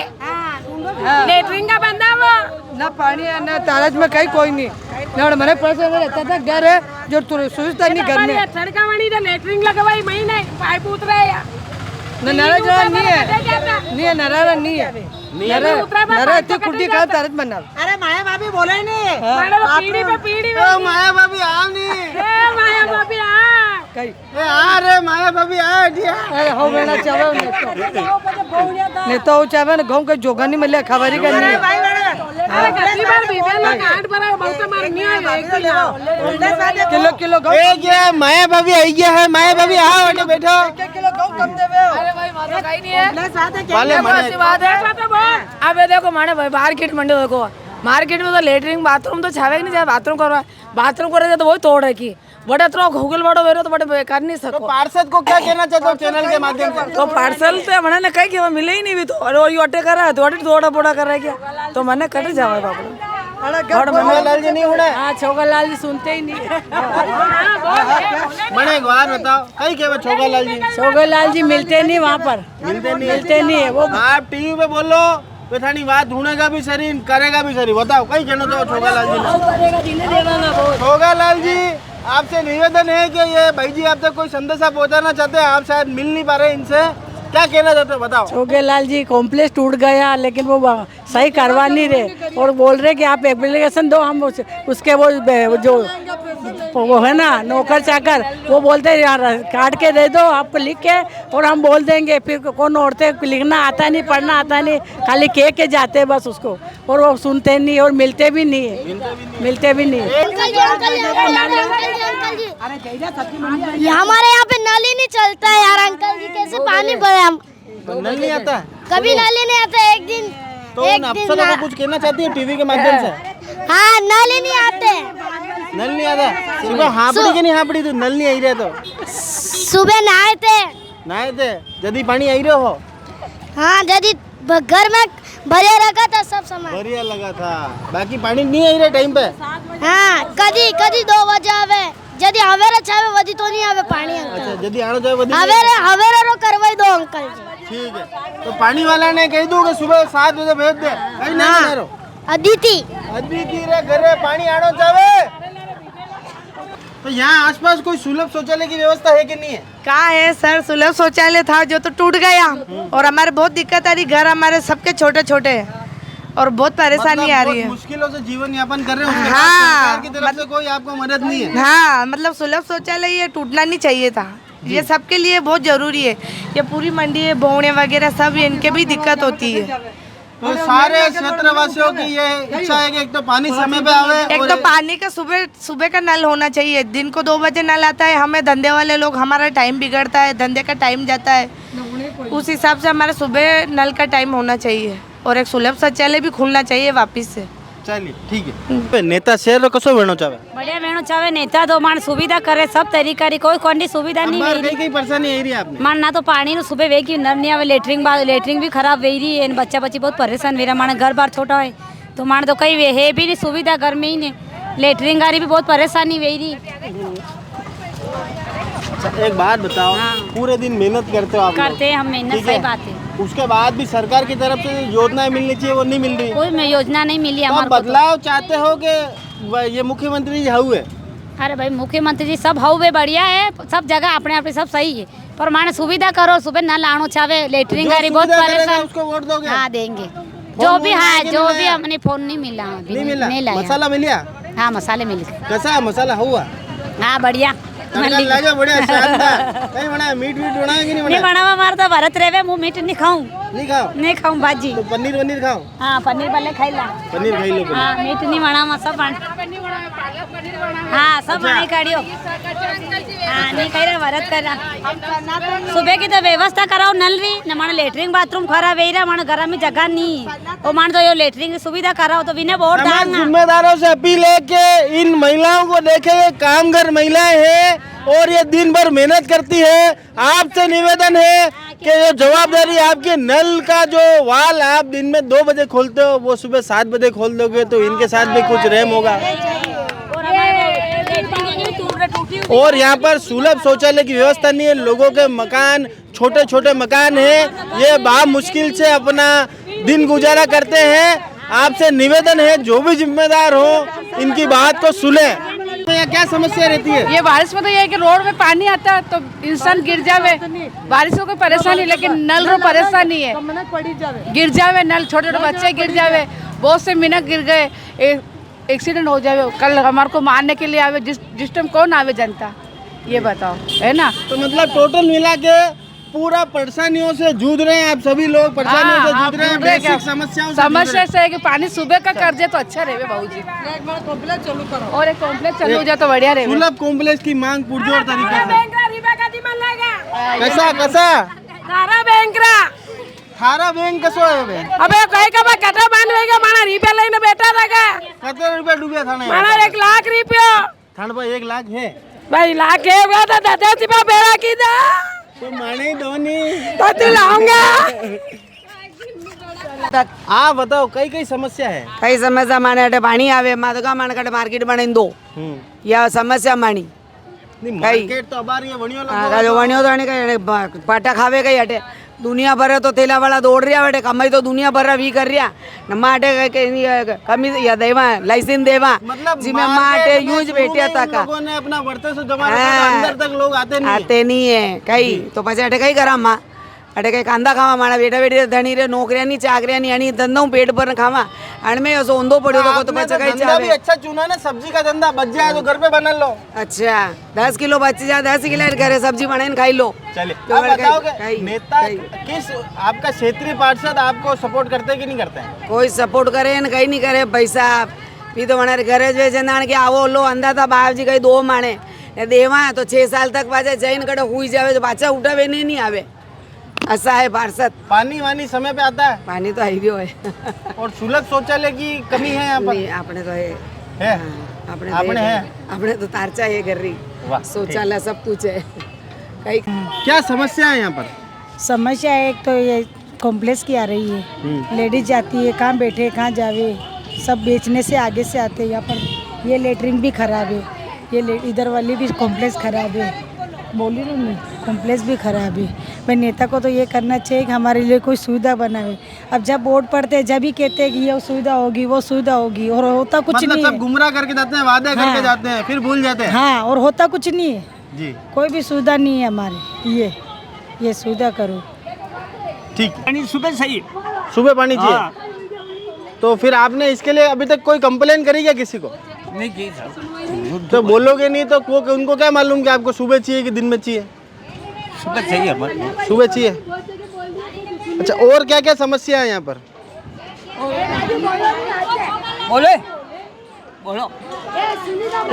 लेटरिन का बंदा वो ना पानी है ना तारज में कहीं कोई नहीं ना मैंने पैसे रहता था घर है जो सुविधा नहीं घर में सड़का वाली तो लेटरिन लगवाई महीने पाइप उतरा है नारा नहीं है नारा नहीं है नारा इतनी कुटी का तारज बना। अरे माया भाभी बोले नहीं पीढ़ी माया भाभी आ नहीं माया भाभी आ रे माया भाभी आ हो बेना चावे नेता हो चावे ना गांव के जोगा नहीं मिले खबरी का नहीं। अरे कितनी बार बीबीएल का कार्ड बना बहुत मार नहीं है किलो गांव एक ये माया भाभी आई गया है। माया भाभी आओ बेटा बैठो। किलो गांव कम देवे। अरे भाई माता कहीं नहीं है ना साथ वाले ऐसी बात है। अब ये देखो माने भाई मार्केट मंडे देखो मार्केट में तो लेटरिन बाथरूम तो छावे नहीं जाए बाथरूम करवा तो वही तोड़ रखी बड़े तो गूगल बड़ो वेरो तो बड़े बेकार नहीं सको। तो पार्षद को क्या कहना चाहते हो चैनल के माध्यम से? तो पार्सल तो मैंने ने कही कि वो मिले ही नहीं भी तो और ये अटे कर रहा है तो अटे थोड़ा बोड़ा कर रहा है क्या तो मैंने कटे जावा बाबू और छोगालाल जी नहीं होना है? हाँ छोगालाल जी सुनते ही नहीं। मैंने एक बार बताओ कहीं क्या छोगालाल जी? छोगालाल जी मिलते नहीं वहाँ पर, मिलते नहीं है वो। आप टीवी पे बोलो बेथानी बात ढूंढेगा भी सरी करेगा भी सरी, बताओ कहीं कहना तो छोगालाल जी? छोगालाल जी आपसे निवेदन है कि ये भाई जी आप तक कोई संदेशा पहुंचाना चाहते हैं, आप शायद मिल नहीं पा रहे इनसे, क्या कहना चाहते हो बताओ? छोगेलाल जी कॉम्प्लेक्स टूट गया लेकिन वो सही करवा नहीं रहे और बोल रहे कि आप एप्लीकेशन दो, हम उसके वो जो वो है ना नौकर चाकर वो बोलते हैं यार काट के दे दो आपको लिख के और हम बोल देंगे। फिर कौन औरतें लिखना आता नहीं पढ़ना आता नहीं खाली कह के जाते हैं बस उसको और वो सुनते नहीं और मिलते भी नहीं है, मिलते भी नहीं है। हमारे यहाँ पे नल ही नहीं चलता है यार अंकल जी, कैसे पानी भरे हम? नल नहीं आता? कभी नल ही नहीं आता। एक दिन तो उन अफसरों को कुछ कहना चाहती है टीवी के माध्यम से? हाँ नल ही नहीं आते। नल नहीं आता? सुबह हापड़ी की नहीं हापड़ी तो नल नहीं आई रहे तो सुबह नहाए थे यदि पानी आई रहे हो? हाँ यदि घर में भरिया रखा था सब सामान भरिया लगा था, बाकी पानी नहीं आई रहे टाइम पे? हाँ कदी 2 बजे आवे यदि हवेरे चाहे वदी तो नहीं आवे पानी अंकल। अच्छा यदि आना चाहे वदी हवेरे रो करवाई दो अंकल जी। ठीक है तो पानी वाला ने कह दो कि सुबह 7 बजे भेज दे कहीं ना करो। अदिति रे घरे पानी आना चाहे तो यहाँ आसपास कोई सुलभ शौचालय की व्यवस्था है कि नहीं है? कहाँ है सर, सुलभ शौचालय था जो तो टूट गया और हमारे बहुत दिक्कत आ रही, घर हमारे सबके छोटे छोटे हैं और बहुत परेशानी आ रही है। मुश्किलों से जीवन यापन कर रहे हैं, हाँ, सरकार की तरफ से कोई आपको मदद नहीं है? हाँ मतलब सुलभ शौचालय ये टूटना नहीं चाहिए था, ये सबके लिए बहुत जरूरी है। ये पूरी मंडी है भौणे वगैरह सब इनके भी दिक्कत होती है। तो सारे क्षेत्रवासियों की ये इच्छा है कि एक तो पानी समय पे आवे, एक तो पानी का सुबह का नल होना चाहिए। दिन को 2 बजे नल आता है, हमें धंधे वाले लोग हमारा टाइम बिगड़ता है, धंधे का टाइम जाता है, उस हिसाब से हमारा सुबह नल का टाइम होना चाहिए और एक सुलभ शौचालय भी खुलना चाहिए वापिस से। चलिए ठीक है। नेता शहर कसो वेणो चाहे? बढ़िया वेणो चाहे नेता तो मान सुविधा करे सब तरीका री, कोई कोई सुविधा नहीं वेरी। कई परेशानी आई रही आपने? मान ना तो पानी नो सुबह वेगी नल नहीं आवे, लेटरिंग भी खराब वे रही है, बच्चा बच्ची बहुत परेशान वेरा, मान घर बार छोटा है तो मान तो कई है भी नहीं सुविधा घर में ही ने, लेटरिंग गारी भी बहुत परेशानी वे रही। एक बात बताओ, पूरे दिन मेहनत करते हो आप? करते हैं हम मेहनत, सही बात है। उसके बाद भी सरकार की तरफ से योजनाएं मिलनी चाहिए वो नहीं मिल रही, कोई योजना नहीं मिली हमारे को। बदलाव चाहते हो कि ये मुख्यमंत्री जी हुए? अरे भाई मुख्यमंत्री जी सब हुए बढ़िया है, सब जगह अपने आप सब सही है, पर माने सुविधा करो, सुबह नल आनो चाहे, लेटरिंग गाड़ी बहुत परेशान। उसको वोट दोगे? हाँ देंगे, जो भी है जो भी हमने फोन नहीं मिला, नहीं मिला। मसाला मिला? हाँ मसाले मिल गए। कैसा मसाला हुआ? हाँ बढ़िया बढ़िया शानदार। नहीं बनाया मीट बनाया कि नहीं बनावा? मार तो भरत रेवे मुँह मीट नहीं खाऊं, नहीं खाऊं भाजी। तो पनीर खाओ? हाँ पनीर वाले खाई ला, पनीर खाई लो। हाँ मीट नहीं बनावा, सब हाँ सब बनाई काढ़ियो। हाँ नहीं कह रहा भरत कर रहा। सुबह की तो व्यवस्था कराओ नल री न, माने लेटरिंग बाथरूम खराब है रहा, माने घर में जगह नहीं और मान तो ये लेटरिंग की सुविधा कराओ तो बिना वोट डालना। जिम्मेदारों से अपील है कि इन महिलाओं को देखे, कामगर महिलाएं हैं और ये दिन भर मेहनत करती है। आपसे निवेदन है कि ये जवाबदारी आपके नल का जो वाल आप दिन में 2 बजे खोलते हो वो सुबह 7 बजे खोल दोगे तो इनके साथ भी कुछ रहम होगा। और यहाँ पर सुलभ शौचालय की व्यवस्था नहीं है, लोगों के मकान छोटे छोटे मकान हैं, ये बहुत मुश्किल से अपना दिन गुजारा करते हैं। आपसे निवेदन है जो भी जिम्मेदार हो इनकी बात को सुने। तो यहाँ क्या समस्या रहती है? ये बारिश में तो ये है कि रोड में पानी आता है तो इंसान गिर जावे, बारिश में कोई परेशानी, लेकिन नल रो परेशानी है, गिर जावे नल, छोटे छोटे बच्चे गिर जावे, बहुत से मिनट गिर गए, एक्सीडेंट हो जावे, कल हमारे को मारने के लिए आवे, जिस टाइम कौन आवे जनता, ये बताओ, है ना? तो मतलब टोटल मिला के पूरा परेशानियों से जूझ रहे हैं आप सभी लोग, परेशानियों से जूझ रहे हैं, बेसिक समस्या से है कि पानी सुबह का कर दे तो अच्छा रहे बाबू जी, और एक कॉम्प्लेक्स चालू जाए तो बढ़िया रहे। सुलभ कॉम्प्लेक्स की मांग पुरजोर तरीके से कैसा थारा बैंक कसो है बे? अबे कहीं का बा कटा बांधवेगा माना रुपया लेने बैठा रहेगा। कितने रुपया डूबे थाने? माना 1 लाख रुपया। थाने पर 1 लाख है? भाई लाके तो दादा ती बेड़ा की दा तो माने धोनी तो तू लाऊंगा। हाँ बताओ कई कई समस्या है कई समस्या माने अटे पानी आवे मादका माने कटे मार्केट बने दो या समस्या मानी मार्केट तो अबार ये वणियो हाँ जो वणियो तो आने का पाटा खावे कई अटे दुनिया भर तो तेला वाला दौड़ रहा बेटे कमाई तो दुनिया भर भी कर रहा न माटे कमी या देवा लाइसेंस देवा जिम्मे माटे यूज बेटिया तक लोगों ने अपना वर्ते से जमा रखा अंदर तक लोग आते नहीं है कई तो પછી अटे कई करा माँ अटे कई कांदा खावा मारा बेटा बेटी धनी रे नौकरिया नहीं चाकरिया नहीं आणि धंधा पेट भर खावा आणि में ऐसो ऊंधो पड़ो तो પછી कई चाहे अच्छा चुना ना सब्जी का धंधा बच जाए तो घर पे बना लो। अच्छा 10 किलो बच जाए 10 किलो घरे सब्जी बनाए खाई लो। चलिए आप बताओगे नेता किस आपका क्षेत्रीय पार्षद आपको सपोर्ट करते कि नहीं करते हैं? कोई सपोर्ट करे न कहीं नहीं करे पैसा भी तो हमारे घरे जो जनान के आवो लो अंधा था बाप जी कहीं दो माने देवा तो 6 साल तक पाचा जैन कड़े हुई जावे तो बाचा उठावे नहीं आवे ऐसा है पार्षद। पानी वानी समय पे आता है? पानी तो आई भी है और सुलभ शौचालय की कमी है यहाँ पर? अपने तो है अपने तो तारचा है घर रही शौचालय सब कुछ है। क्या समस्या है यहाँ पर? समस्या एक तो ये कॉम्प्लेक्स की आ रही है लेडीज जाती है कहाँ बैठे कहाँ जावे सब बेचने से आगे से आते हैं यहाँ पर। ये लेटरिन भी खराब है ये इधर वाली भी कॉम्प्लेक्स खराब है बोली नहीं कॉम्प्लेक्स भी खराब है। भाई नेता को तो ये करना चाहिए कि हमारे लिए कोई सुविधा बनावे। अब जब वोट पड़ते हैं जब ही कहते हैं कि ये सुविधा होगी वो सुविधा होगी और होता कुछ मतलब नहीं सब गुमराह करके जाते हैं वादे करके जाते हैं फिर भूल जाते हैं। हाँ और होता कुछ नहीं है जी कोई भी सुविधा नहीं है हमारे ये सुविधा करो ठीक पानी सुबह सही सुबह पानी चाहिए तो फिर आपने इसके लिए अभी तक कोई कंप्लेन करी क्या किसी को? नहीं की सर तो बोलोगे नहीं तो वो उनको क्या मालूम कि आपको सुबह चाहिए कि दिन में चाहिए? सुबह चाहिए हमारे सुबह चाहिए। अच्छा और क्या क्या समस्या है यहाँ पर? बोले बोलो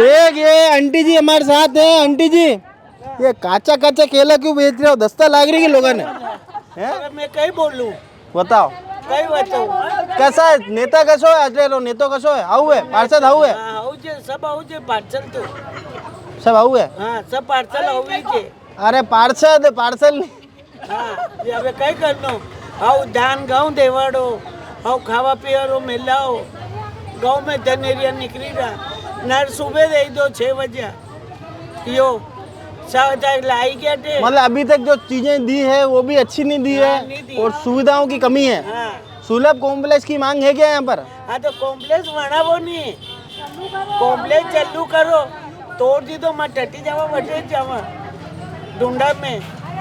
एक ये आंटी जी हमारे साथ है। आंटी जी ये काचा काचा केला क्यों बेच रहे हो? दस्ता लाग रही है लोगों ने हैं? मैं कहीं बोल लूँ बताओ कहीं बताओ कैसा है नेता कसो है? अजय नेतो कसो है? आऊ है पार्षद आऊ है सब आऊ पार्सल तो सब आऊ है हाँ सब पार्सल आऊ अरे पार्षद पार्सल हाँ હવે કઈ કરનો આવ ધાન ઘઉં દેવાડો આવ ખાવા પીવાનો મેલાઓ गाँव में जनेरिया निकली रहा नर सुबह दे दो 6 बजे यो लाई क्या थे मतलब अभी तक जो चीजें दी है वो भी अच्छी नहीं दी है और सुविधाओं की कमी है। सुलभ कॉम्प्लेक्स की मांग है क्या यहाँ पर? हाँ तो कॉम्प्लेक्स बना वो नहीं कॉम्प्लेक्स चालू करो तोड़ दी तो मैं टटी जावा बटे जावा ढूंढा में